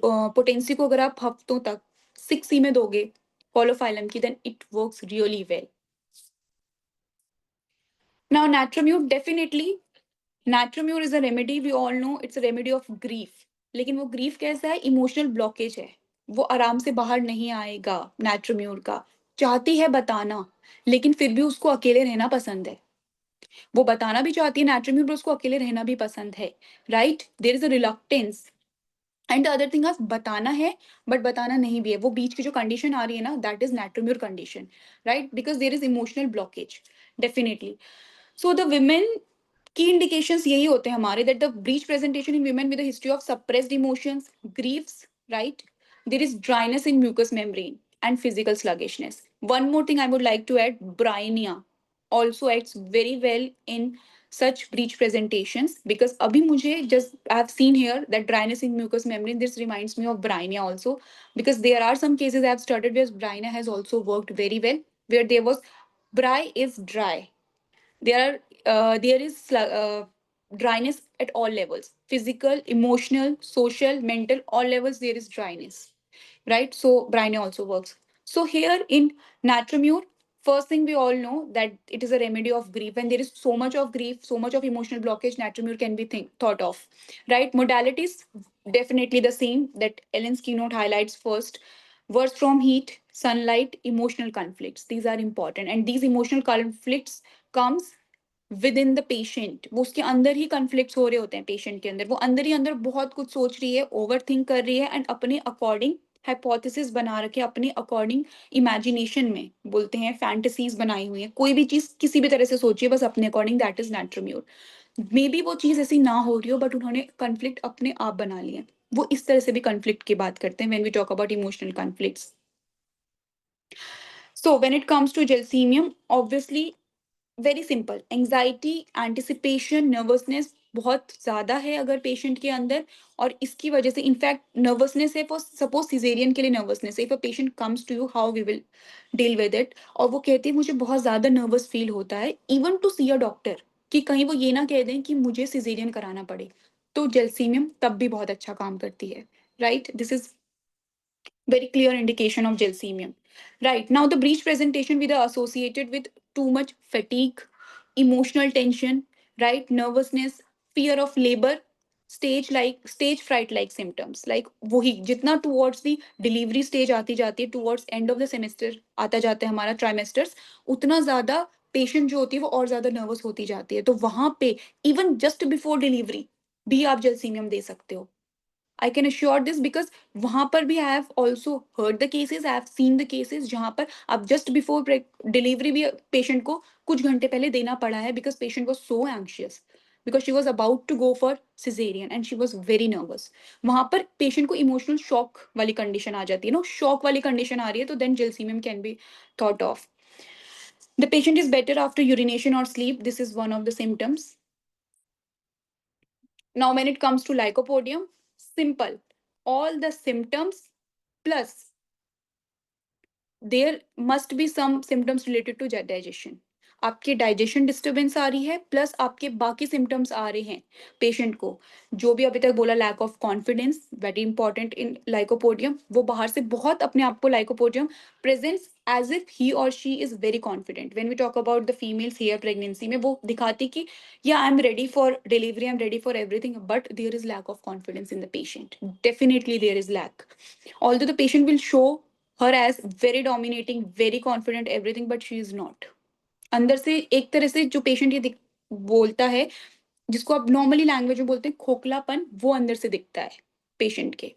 potency को अगर आप हफ्तों तक 6 में दोगे कोलोफाइलम की, then it works really well. Now Natrum mur, definitely Natrum mur is a remedy, we all know it's a remedy of grief, लेकिन वो ग्रीफ कैसा है, इमोशनल ब्लॉकेज है, वो आराम से बाहर नहीं आएगा नाट्रोम्यूर का। चाहती है बताना, लेकिन फिर भी उसको अकेले रहना पसंद है, वो बताना भी चाहती है नेचुरली, पर उसको अकेले रहना भी पसंद है, right, there is a reluctance. And the other thing बताना है बट बताना नहीं भी है, वो बीच की जो कंडीशन आ रही है ना, that is Natrum mur condition, right, because there is emotional blockage, definitely. So the women की इंडिकेशंस यही होते हैं हमारे, that the breech presentation in women with history of suppressed emotions, griefs, right, there is dryness in mucous membrane and physical sluggishness. One more thing I would like to add, bryonia. also acts very well in such breech presentations, because abhi mujhe just I've seen here that dryness in mucous membrane, this reminds me of Brinia also, because there are some cases I've studied where Brinia has also worked very well, where there was Bry is dry. There is dryness at all levels: physical, emotional, social, mental, all levels there is dryness, right? So Brine also works. So here in Natramure, first thing we all know that it is a remedy of grief. When there is so much of grief, so much of emotional blockage, Natramure can be thought of, right? Modalities definitely the same that Ellen's keynote highlights first. Words from heat, sunlight, emotional conflicts. These are important, and these emotional conflicts comes with in the patient. वो उसके अंदर ही conflict हो रहे होते हैं patient के अंदर, वो अंदर ही अंदर बहुत कुछ सोच रही है, ओवर थिंक कर रही है, एंड अपने अकॉर्डिंग हाइपोथेसिस बना रखे, अपने अकॉर्डिंग इमेजिनेशन में बोलते हैं फैंटेसीज बनाई हुई है, कोई भी चीज किसी भी तरह से सोचिए बस अपने according, that is नेट्रोम्यूर. May be वो चीज ऐसी ना हो रही हो बट उन्होंने कन्फ्लिक्ट अपने आप बना लिए. वो इस तरह से भी कन्फ्लिक्ट की बात करते हैं when we talk about emotional conflicts. So when it comes to gelsemium, obviously very simple, anxiety, anticipation, nervousness बहुत ज्यादा है अगर पेशेंट के अंदर, और इसकी वजह से इनफैक्ट नर्वसनेस है, फॉर सपोज सिजेरियन के लिए नर्वसनेस है, if a patient comes to you how we will deal with it, और वो कहती है मुझे बहुत ज्यादा नर्वस फील होता है even to see a doctor, कि कहीं वो ये ना कह दें कि मुझे सिजेरियन कराना पड़े, तो जेल्सीमियम तब भी बहुत अच्छा काम करती है, right? This is very clear indication of gelsemium. Right, now the breech presentation with associated with too much fatigue, emotional tension, right, nervousness, fear of labor, stage fright like symptoms, like वही जितना towards the delivery stage आती जाती है, towards end of the semester आता जाता है हमारा trimesters, उतना ज्यादा पेशेंट जो होती है वो और ज्यादा नर्वस होती जाती है, तो वहां पे इवन जस्ट बिफोर डिलीवरी भी आप जेल्सीमियम दे सकते हो. I can assure this because वहां पर भी I have also heard the cases, I have seen the cases जहां पर आप just before delivery भी patient को कुछ घंटे पहले देना पड़ा है, because patient was so anxious because she was about to go for cesarean and she was very nervous. वहां पर patient को emotional shock वाली condition आ जाती है ना, shock वाली condition आ रही है, तो then gelsemium can be thought of. The patient is better after urination or sleep. This is one of the symptoms. Now, when it comes to lycopodium, simple. All the symptoms plus there must be some symptoms related to digestion. आपके digestion disturbance आ रही है plus आपके बाकी symptoms आ रहे हैं patient को, जो भी अभी तक बोला lack of confidence very important in Lycopodium, वो बाहर से बहुत अपने आप को Lycopodium presents as if he और she is very confident. When we talk about the females here pregnancy में वो दिखाती कि या I am ready for delivery, I am ready for everything, but there is lack of confidence in the patient. Definitely there is lack. Although the patient will show her as very dominating, very confident, everything, but she is not. अंदर से एक तरह से जो patient ये बोलता है, जिसको आप नॉर्मली लैंग्वेज में बोलते हैं खोखलापन, वो अंदर से दिखता है पेशेंट के,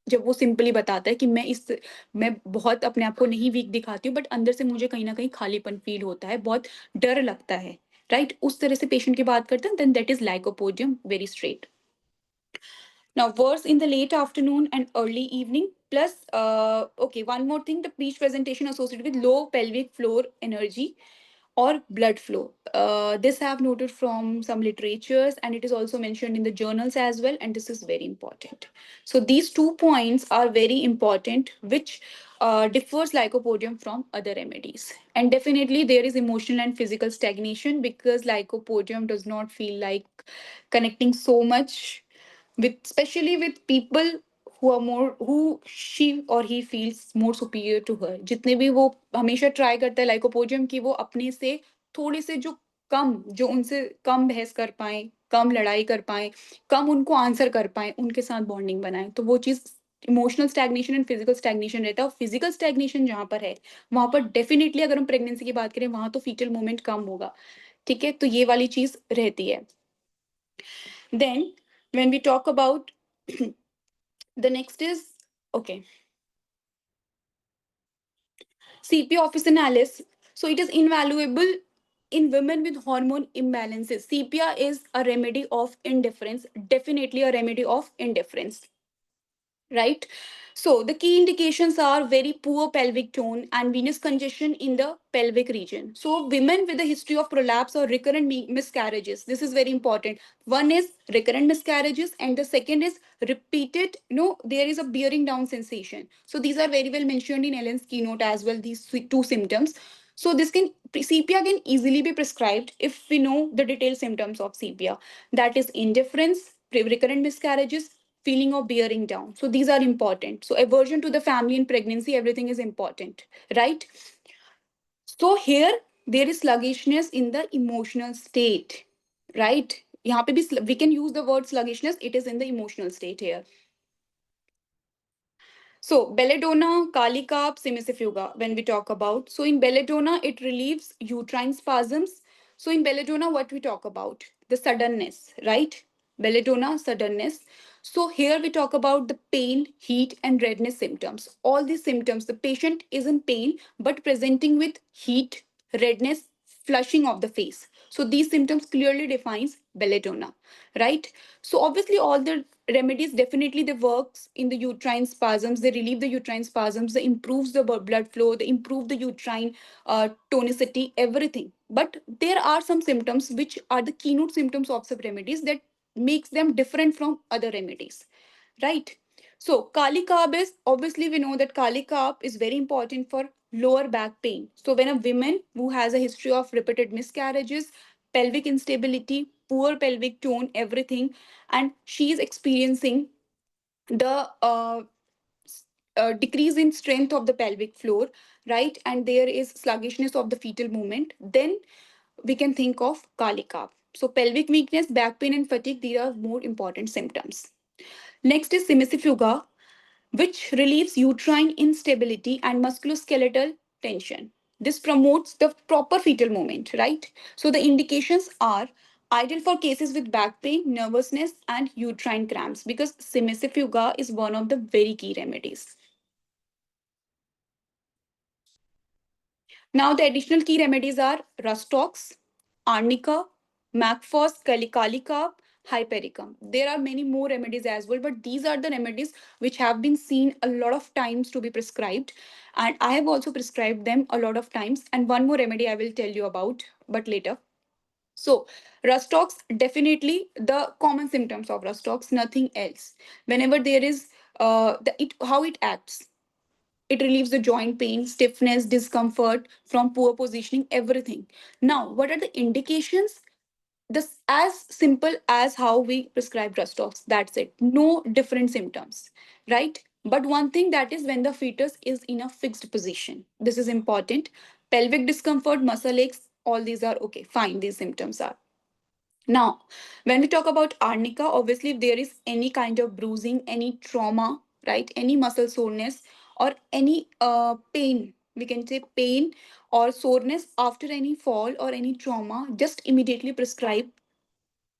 जब वो सिंपली बताता है कि मैं बहुत अपने आप को नहीं वीक दिखाती हूँ बट अंदर से मुझे कहीं ना कहीं खालीपन फील होता है, बहुत डर लगता है, राइट? उस तरह से पेशेंट की बात करते हैं, then that is lycopodium very straight. Now, worse in the late afternoon and early evening. Plus, okay, one more thing, the breech presentation associated with low pelvic floor energy or blood flow. This I have noted from some literatures and it is also mentioned in the journals as well. And this is very important. So these 2 points are very important, which differs lycopodium from other remedies. And definitely there is emotional and physical stagnation because lycopodium does not feel like connecting so much with, especially with people who are more, who she or he feels more superior to her. जितने भी वो हमेशा try करता है lycopodium की वो अपने से थोड़े से जो उनसे कम बहस कर पाए, कम लड़ाई कर पाए, कम उनको आंसर कर पाए, उनके साथ बॉन्डिंग बनाए, तो वो चीज emotional stagnation and physical stagnation रहता है. और फिजिकल स्टैग्नेशन जहां पर है वहां पर डेफिनेटली अगर हम प्रेगनेंसी की बात करें वहां तो फीटल मूवमेंट कम होगा, ठीक है? तो ये वाली चीज रहती है. Then, when we talk about the next is okay, CP officinalis. So it is invaluable in women with hormone imbalances. CPR is a remedy of indifference, definitely a remedy of indifference, right? So the key indications are very poor pelvic tone and venous congestion in the pelvic region. So women with a history of prolapse or recurrent miscarriages, this is very important. One is recurrent miscarriages and the second is repeated, there is a bearing down sensation. So these are very well mentioned in Ellen's keynote as well, these two symptoms. So this can CPR can easily be prescribed if we know the detailed symptoms of CPR. That is indifference, recurrent miscarriages, feeling of bearing down. So these are important. So aversion to the family and pregnancy, everything is important, right? So here there is sluggishness in the emotional state, right? यहाँ पे भी we can use the word sluggishness. It is in the emotional state here. So, belladonna, kali carb, simicifuga, when we talk about. So, in belladonna, it relieves uterine spasms. So, in belladonna, what we talk about? The suddenness, right? Belladonna, suddenness. So, here we talk about the pain, heat, and redness symptoms. All these symptoms, the patient is in pain but presenting with heat, redness, flushing of the face. So, these symptoms clearly defines belladonna, right? So, obviously, all the remedies definitely they works in the uterine spasms, they relieve the uterine spasms, they improves the blood flow, they improve the uterine tonicity, everything. But there are some symptoms which are the keynote symptoms of some remedies that makes them different from other remedies, right? So kali carb is, obviously we know that kali carb is very important for lower back pain. So when a woman who has a history of repeated miscarriages, pelvic instability, poor pelvic tone, everything, and she is experiencing the decrease in strength of the pelvic floor, right? And there is sluggishness of the fetal movement, then we can think of kali carb. So pelvic weakness, back pain, and fatigue, these are more important symptoms. Next is simicifuga, which relieves uterine instability and musculoskeletal tension. This promotes the proper fetal movement, right? So the indications are ideal for cases with back pain, nervousness, and uterine cramps because simicifuga is one of the very key remedies. Now, the additional key remedies are Rustox, Arnica, Macphos, Kalicarb, Hypericum. There are many more remedies as well, but these are the remedies which have been seen a lot of times to be prescribed. And I have also prescribed them a lot of times. And one more remedy I will tell you about, but later. So, Rustox, definitely the common symptoms of Rustox, nothing else. Whenever there is how it acts, it relieves the joint pain, stiffness, discomfort from poor positioning, everything. Now, what are the indications? This as simple as how we prescribe Rustox. That's it. No different symptoms, right? But one thing that is when the fetus is in a fixed position. This is important. Pelvic discomfort, muscle aches, all these are okay. Fine, these symptoms are. Now, when we talk about arnica, obviously, if there is any kind of bruising, any trauma, right, any muscle soreness, or any pain, we can say pain or soreness after any fall or any trauma, just immediately prescribe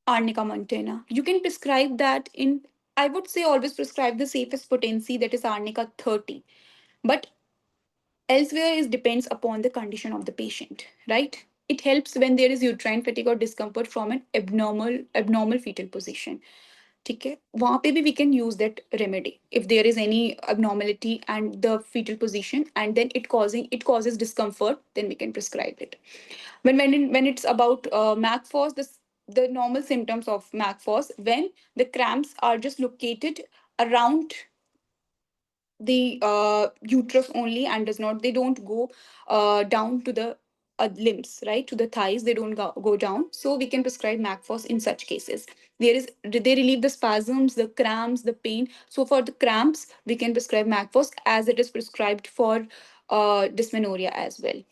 arnica montana. You can prescribe that in, I would say, always prescribe the safest potency, that is arnica 30. But elsewhere is depends upon the condition of the patient, right? It helps when there is uterine fatigue or discomfort from an abnormal fetal position. ठीक है, वहाँ पे भी we can use that remedy if there is any abnormality and the fetal position and then it causes discomfort, then we can prescribe it. When it's about Macphos, the normal symptoms of Macphos, when the cramps are just located around the uterus only and does not, they don't go down to the limbs, right, to the thighs, they don't go down, so we can prescribe Macphos in such cases. They relieve the spasms, the cramps, the pain. So for the cramps we can prescribe Macphos as it is prescribed for dysmenorrhea as well.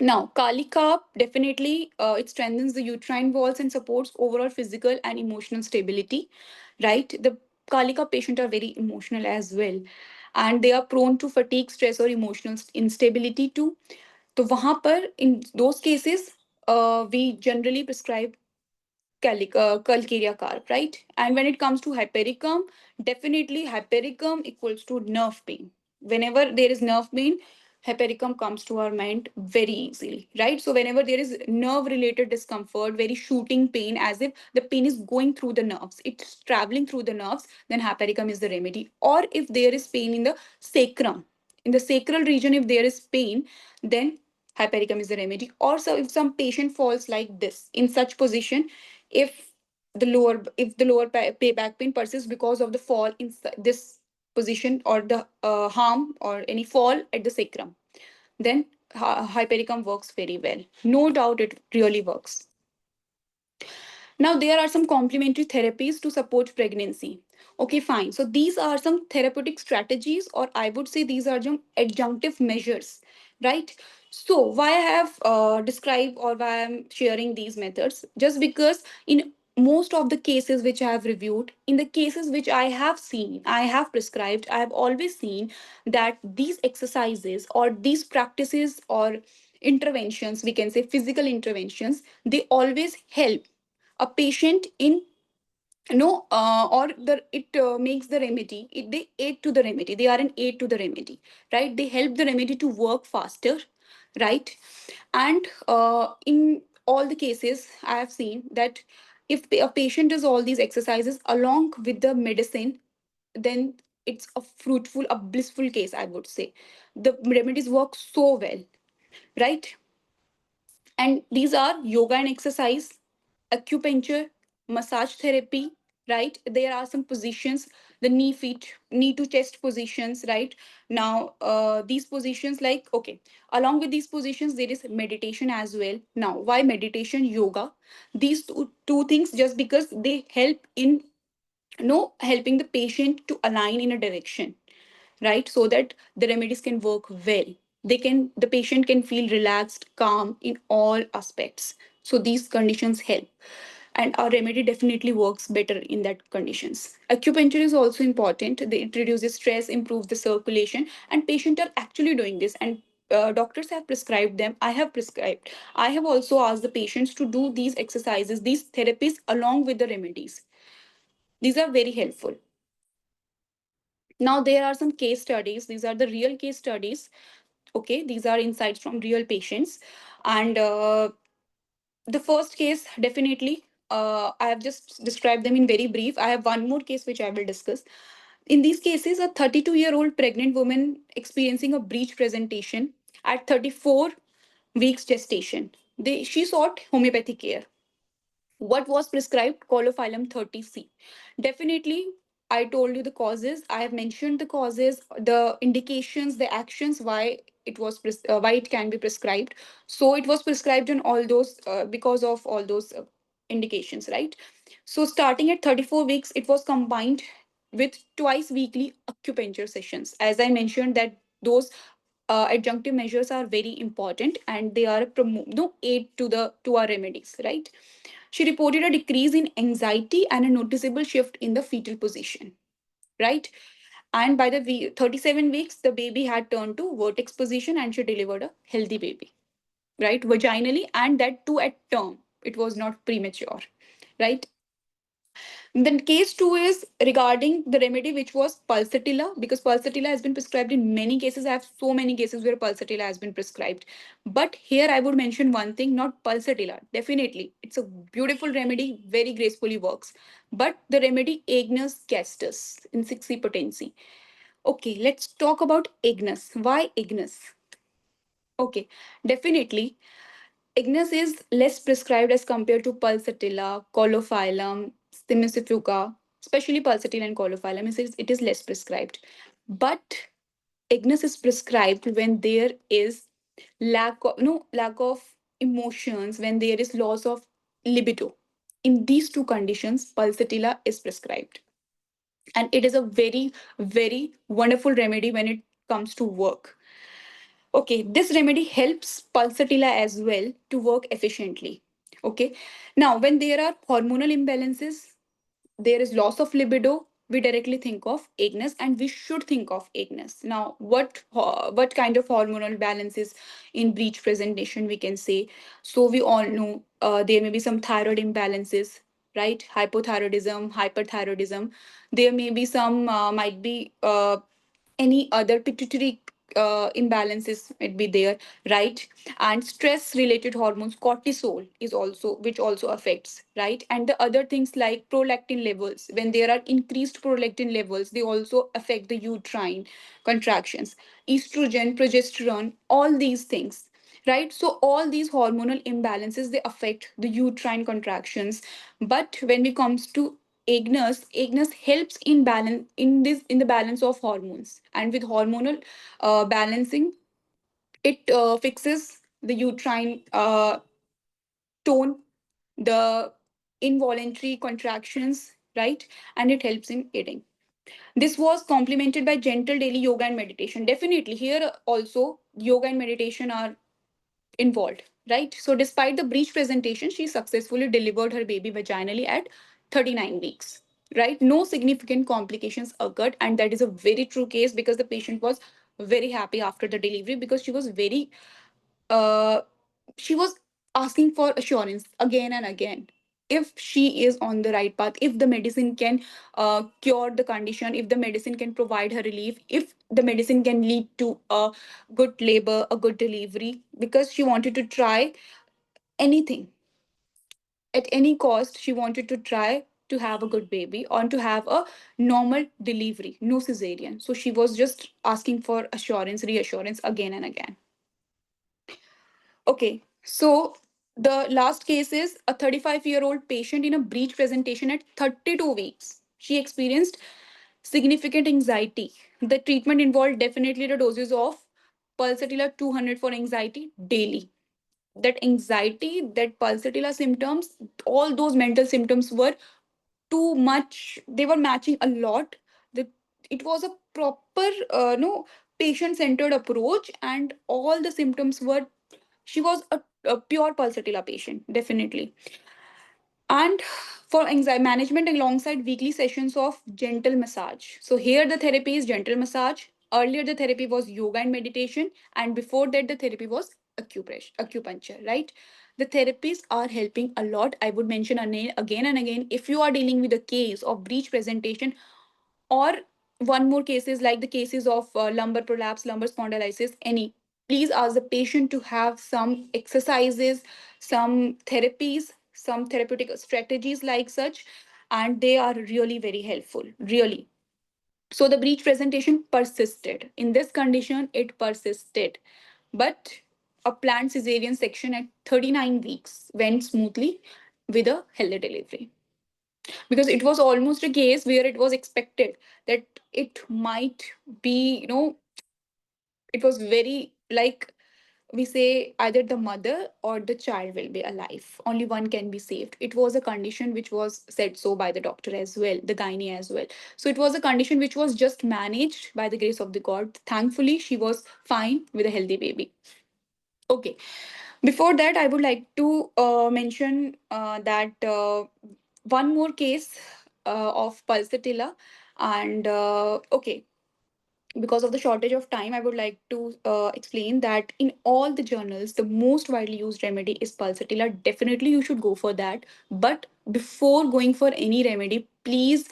Now, Kali Carb definitely it strengthens the uterine walls and supports overall physical and emotional stability. Right, the Kali Carb patient are very emotional as well, and they are prone to fatigue, stress, or emotional instability too. तो वहाँ पर in those cases we generally prescribe calcarea carb, right? And when it comes to hypericum, definitely hypericum equals to nerve pain. Whenever there is nerve pain, hypericum comes to our mind very easily, right? So whenever there is nerve related discomfort, very shooting pain, as if the pain is going through the nerves, it's traveling through the nerves, then hypericum is the remedy. Or if there is pain in the sacrum, in the sacral region, if there is pain, then hypericum is the remedy. Or so if some patient falls like this in such position, if the lower back pain persists because of the fall in this position, or the harm or any fall at the sacrum, then hypericum works very well. No doubt it really works. Now, there are some complementary therapies to support pregnancy. Okay, fine. So, these are some therapeutic strategies, or I would say these are some adjunctive measures, right? So, why I have described, or why I'm sharing these methods? Just because in most of the cases which I have reviewed, in the cases which I have seen, I have prescribed, I have always seen that these exercises or these practices or interventions, we can say physical interventions, they always help a patient in or it makes the remedy, they aid to the remedy, they are an aid to the remedy, right? They help the remedy to work faster, right? And in all the cases I have seen that if a patient does all these exercises along with the medicine, then it's a fruitful, a blissful case, I would say. The remedies work so well, right? And these are yoga and exercise, acupuncture, massage therapy, right? There are some positions, the knee to chest positions, right? Now, these positions, like, okay, along with these positions, there is meditation as well. Now, why meditation, yoga? These two things, just because they help in helping the patient to align in a direction, right? So that the remedies can work well, the patient can feel relaxed, calm in all aspects. So these conditions help, and our remedy definitely works better in that conditions. Acupuncture is also important. It reduces stress, improves the circulation, and patients are actually doing this, and doctors have prescribed them, I have prescribed, I have also asked the patients to do these exercises, these therapies along with the remedies. These are very helpful. Now, there are some case studies. These are the real case studies. Okay, these are insights from real patients. And the first case, definitely, I have just described them in very brief. I have one more case which I will discuss. In these cases, a 32-year-old pregnant woman experiencing a breech presentation at 34 weeks gestation. She sought homeopathic care. What was prescribed? Colophylum 30C. Definitely, I told you the causes, I have mentioned the causes, the indications, the actions, why why it can be prescribed. So it was prescribed in all those because of all those indications, right? So starting at 34 weeks, it was combined with twice weekly acupuncture sessions. As I mentioned, that those adjunctive measures are very important, and they are aid to the to our remedies, right? She reported a decrease in anxiety and a noticeable shift in the fetal position, right? And by the 37 weeks, the baby had turned to vertex position and she delivered a healthy baby, right? Vaginally, and that too at term. It was not premature, right? Then case two is regarding the remedy which was pulsatilla, because pulsatilla has been prescribed in many cases. I have so many cases where pulsatilla has been prescribed. But here I would mention one thing, not pulsatilla. Definitely, it's a beautiful remedy, very gracefully works. But the remedy Agnus castus in 6C potency. Okay, let's talk about Agnus. Why Agnus? Okay, definitely. Ignis is less prescribed as compared to Pulsatilla, Colophylum, Stimicifuga, especially Pulsatilla and Colophylum. It is less prescribed. But Ignis is prescribed when there is lack of emotions, when there is loss of libido. In these two conditions, Pulsatilla is prescribed. And it is a very, very wonderful remedy when it comes to work. Okay, this remedy helps pulsatilla as well to work efficiently. Okay, now when there are hormonal imbalances, there is loss of libido, we directly think of Agnus, and we should think of Agnus. Now, what kind of hormonal balances in breech presentation we can say? So we all know there may be some thyroid imbalances, right? Hypothyroidism, hyperthyroidism. There may be some might be any other pituitary imbalances might be there, right? And stress related hormones, cortisol is also, which also affects, right? And the other things like prolactin levels, when there are increased prolactin levels, they also affect the uterine contractions. Estrogen, progesterone, all these things, right? So all these hormonal imbalances, they affect the uterine contractions. But when it comes to Agnes helps in balance, in the balance of hormones, and with hormonal balancing, it fixes the uterine tone, the involuntary contractions, right? And it helps in eating. This was complemented by gentle daily yoga and meditation. Definitely here also yoga and meditation are involved, right? So, despite the breech presentation, she successfully delivered her baby vaginally at 39 weeks, right? No significant complications occurred, and that is a very true case because the patient was very happy after the delivery because uh, she was asking for assurance again and again if she is on the right path, if the medicine can cure the condition, if the medicine can provide her relief, if the medicine can lead to a good labor, a good delivery, because she wanted to try anything at any cost. She wanted to try to have a good baby or to have a normal delivery, no cesarean. So she was just asking for assurance, reassurance again and again. Okay, so the last case is a 35-year-old patient in a breech presentation at 32 weeks. She experienced significant anxiety. The treatment involved definitely the doses of pulsatilla 200 for anxiety daily. That anxiety, that pulsatilla symptoms, all those mental symptoms were too much. They were matching a lot. The, it was a proper, no, patient centered approach, and all the symptoms were, she was a pure pulsatilla patient, definitely. And for anxiety management, alongside weekly sessions of gentle massage. So here the therapy is gentle massage. Earlier the therapy was yoga and meditation, and before that the therapy was acupuncture, right? The therapies are helping a lot. I would mention again and again, if you are dealing with a case of breech presentation, or one more cases like the cases of lumbar prolapse, lumbar spondylisis, any, please ask the patient to have some exercises, some therapies, some therapeutic strategies like such, and they are really very helpful, really. So the breech presentation persisted. In this condition, it persisted. But a planned cesarean section at 39 weeks went smoothly with a healthy delivery, because it was almost a case where it was expected that it might be, it was very like, we say either the mother or the child will be alive, only one can be saved. It was a condition which was said so by the doctor as well, the gynae as well. So it was a condition which was just managed by the grace of the god. Thankfully she was fine with a healthy baby. Okay, before that I would like to mention that one more case of pulsatilla. And okay, because of the shortage of time, I would like to explain that in all the journals the most widely used remedy is pulsatilla. Definitely you should go for that. But before going for any remedy, please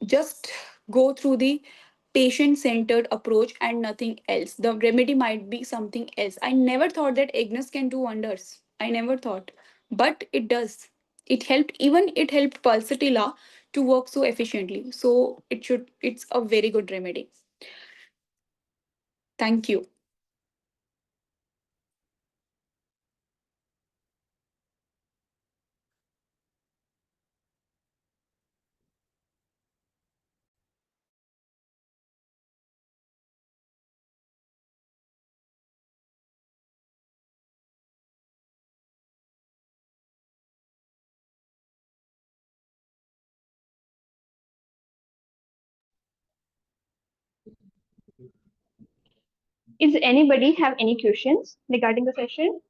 just go through the patient centered approach and nothing else. The remedy might be something else. I never thought that Agnes can do wonders, I never thought, but it does. It helped, even it helped pulsatilla to work so efficiently. So it's a very good remedy. Thank you. Is anybody have any questions regarding the session?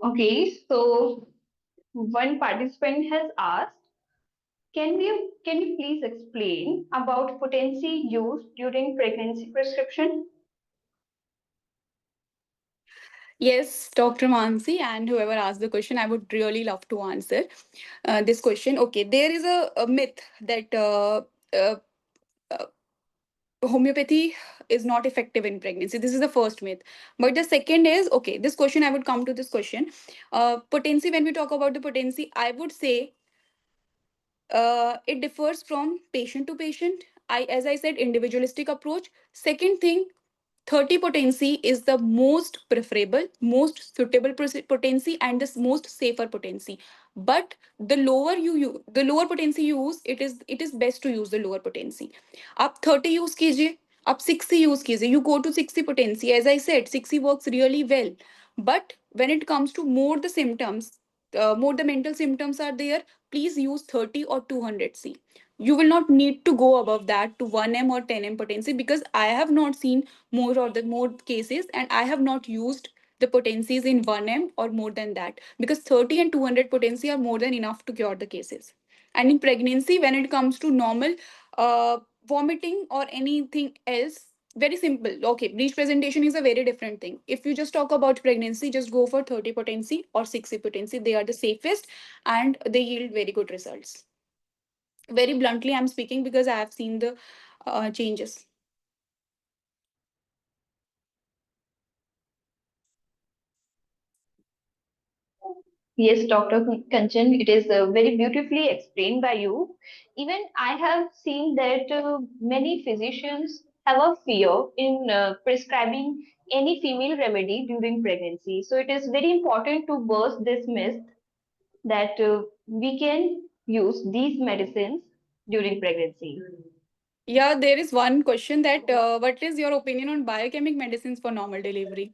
Okay, so one participant has asked, can you please explain about potency used during pregnancy prescription? Yes, Dr. Mansi, and whoever asked the question, I would really love to answer this question. Okay, there is a myth that uh, uh, homeopathy is not effective in pregnancy. This is the first myth. But the second is, okay, this question, I would come to this question. Potency, when we talk about the potency, I would say it differs from patient to patient. As I said, individualistic approach. Second thing, 30 potency is the most preferable, most suitable potency, and the most safer potency. But the lower you use, the lower potency you use, it is best to use the lower potency. आप 30 use कीजिए, आप 60 use कीजिए. You go to 60 potency. As I said, 60 works really well. But when it comes to more the symptoms, more the mental symptoms are there, please use 30 or 200C. You will not need to go above that to 1M or 10M potency, because I have not seen more cases, and I have not used the potencies in 1M or more than that, because 30 and 200 potency are more than enough to cure the cases. And in pregnancy, when it comes to normal vomiting or anything else, very simple. Okay, breech presentation is a very different thing. If you just talk about pregnancy, just go for 30 potency or 60 potency. They are the safest and they yield very good results. Very bluntly, I'm speaking because I have seen the changes. Yes, Dr. Kanchan, it is very beautifully explained by you. Even I have seen that many physicians have a fear in prescribing any female remedy during pregnancy. So it is very important to burst this myth that we can use these medicines during pregnancy. Yeah, there is one question that what is your opinion on biochemic medicines for normal delivery?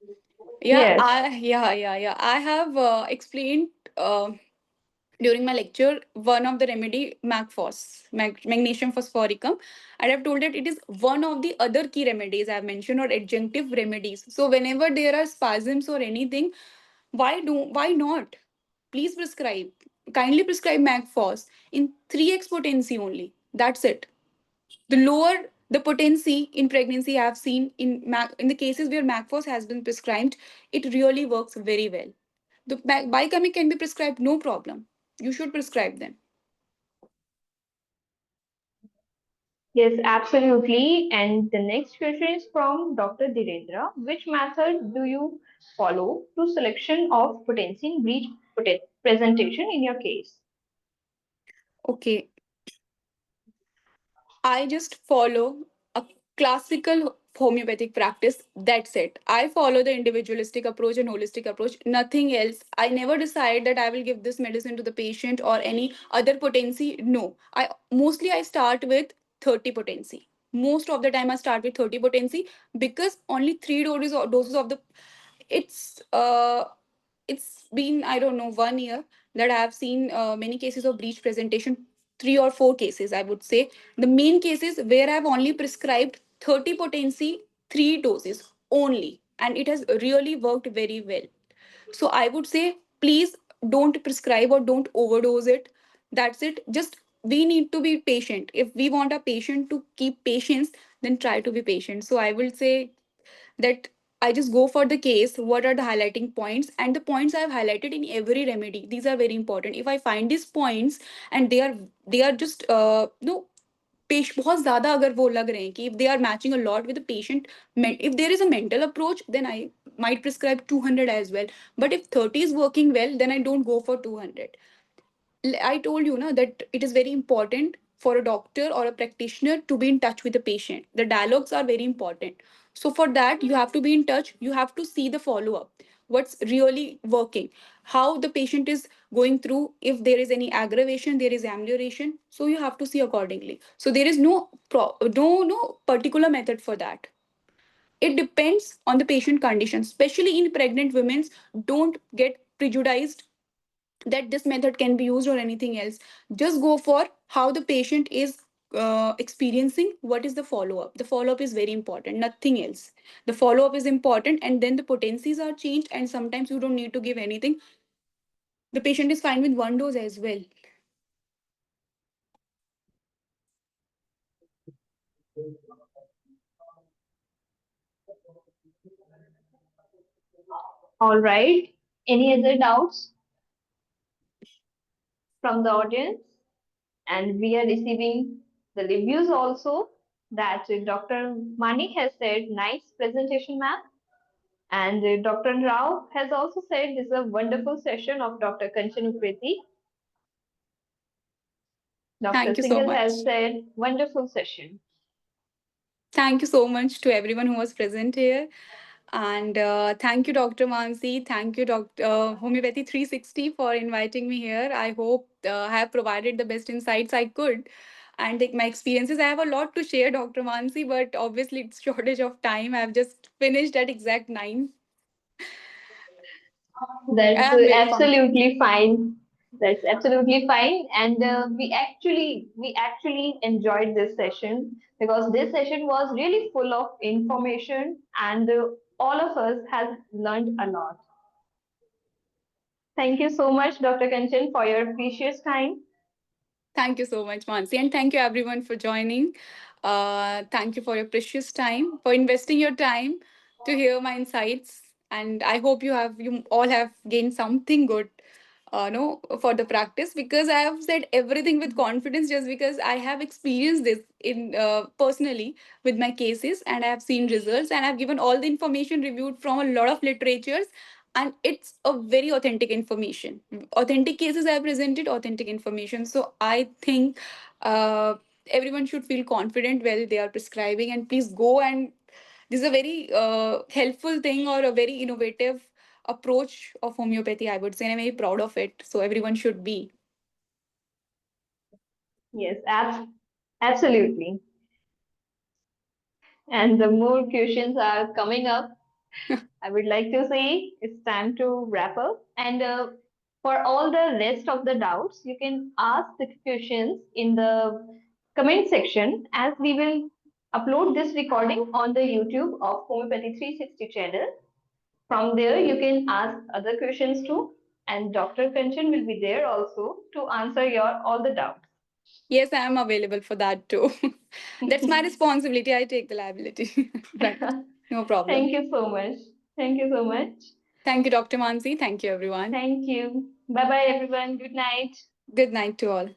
Yes. Yeah. I have explained during my lecture one of the remedy magnesium phosphoricum, and I've told that it is one of the other key remedies I've mentioned, or adjunctive remedies. So whenever there are spasms or anything, why not? Please prescribe. Kindly prescribe Magphos in 3x potency only. That's it. The lower the potency in pregnancy I've seen in the cases where Magphos has been prescribed, it really works very well. The bicamic can be prescribed, no problem. You should prescribe them. Yes, absolutely. And the next question is from Dr. Dhirendra. Which method do you follow to selection of potency in breech presentation in your case? Okay, I just follow a classical homeopathic practice. That's it. I follow the individualistic approach and holistic approach, nothing else. I never decide that I will give this medicine to the patient or any other potency. No. I start with 30 potency. Most of the time I start with 30 potency, because only 3 doses of the it's it's been, I don't know, 1 year that I have seen many cases of breach presentation, 3 or 4 cases, I would say. The main cases where I've only prescribed 30 potency, 3 doses only, and it has really worked very well. So I would say, please don't prescribe or don't overdose it. That's it. Just we need to be patient. If we want a patient to keep patience, then try to be patient. So I will say that I just go for the case, what are the highlighting points, and the points I've highlighted in every remedy. These are very important. If I find these points and they are just no बहुत ज्यादा अगर वो लग रहे हैं कि if they are matching a lot with the patient, if there is a mental approach, then I might prescribe 200 as well. But if 30 is working well, then I don't go for 200. I told you na, that it is very important for a doctor or a practitioner to be in touch with the patient. The dialogues are very important. So for that, you have to be in touch. You have to see the follow up. What's really working? How the patient is going through. If there is any aggravation, there is amelioration. So you have to see accordingly. So there is no particular method for that. It depends on the patient condition. Especially in pregnant women, don't get prejudiced that this method can be used or anything else. Just go for how the patient is experiencing. What is the follow up? The follow up is very important, nothing else. The follow up is important, and then the potencies are changed, and sometimes you don't need to give anything. The patient is fine with 1 dose as well. All right. Any other doubts from the audience? And we are receiving the reviews also that Dr. Manik has said, nice presentation, ma'am. And Dr. Rao has also said this is a wonderful session of Dr. Kanchan Upreti. Dr. Thank you so Singhal has much. said, wonderful session. Thank you so much to everyone who was present here. And thank you, Dr. Mansi. Thank you, Dr. Homeopathy 360, for inviting me here. I hope I have provided the best insights I could and take my experiences. I have a lot to share, Dr. Mansi, but obviously it's shortage of time. I've just finished at exact 9. That's I'm very confident. absolutely fine. That's absolutely fine. And we actually enjoyed this session because this session was really full of information, and all of us has learned a lot. Thank you so much, Dr. Kanchan, for your precious time. Thank you so much, Mansi, and thank you everyone for joining. Thank you for your precious time, for investing your time to hear my insights, and I hope you all have gained something good, no, for the practice, because I have said everything with confidence just because I have experienced this in personally with my cases, and I have seen results, and I've given all the information reviewed from a lot of literatures, and it's a very authentic information. Authentic cases I have presented, authentic information. So I think uh, everyone should feel confident while they are prescribing, and please go, and this is a very helpful thing or a very innovative approach of homeopathy, I would say, and I'm very proud of it. So everyone should be. Yes, absolutely. And the more questions are coming up, I would like to say it's time to wrap up. And for all the rest of the doubts, you can ask the questions in the comment section, as we will upload this recording on the YouTube of Homeopathy 360 channel. From there, you can ask other questions too, and Dr. Kanchan will be there also to answer your all the doubts. Yes, I am available for that too. That's my responsibility. I take the liability. Right. No problem. Thank you so much. Thank you so much. Thank you, Dr. Mansi. Thank you, everyone. Thank you. Bye bye, everyone. Good night. Good night to all.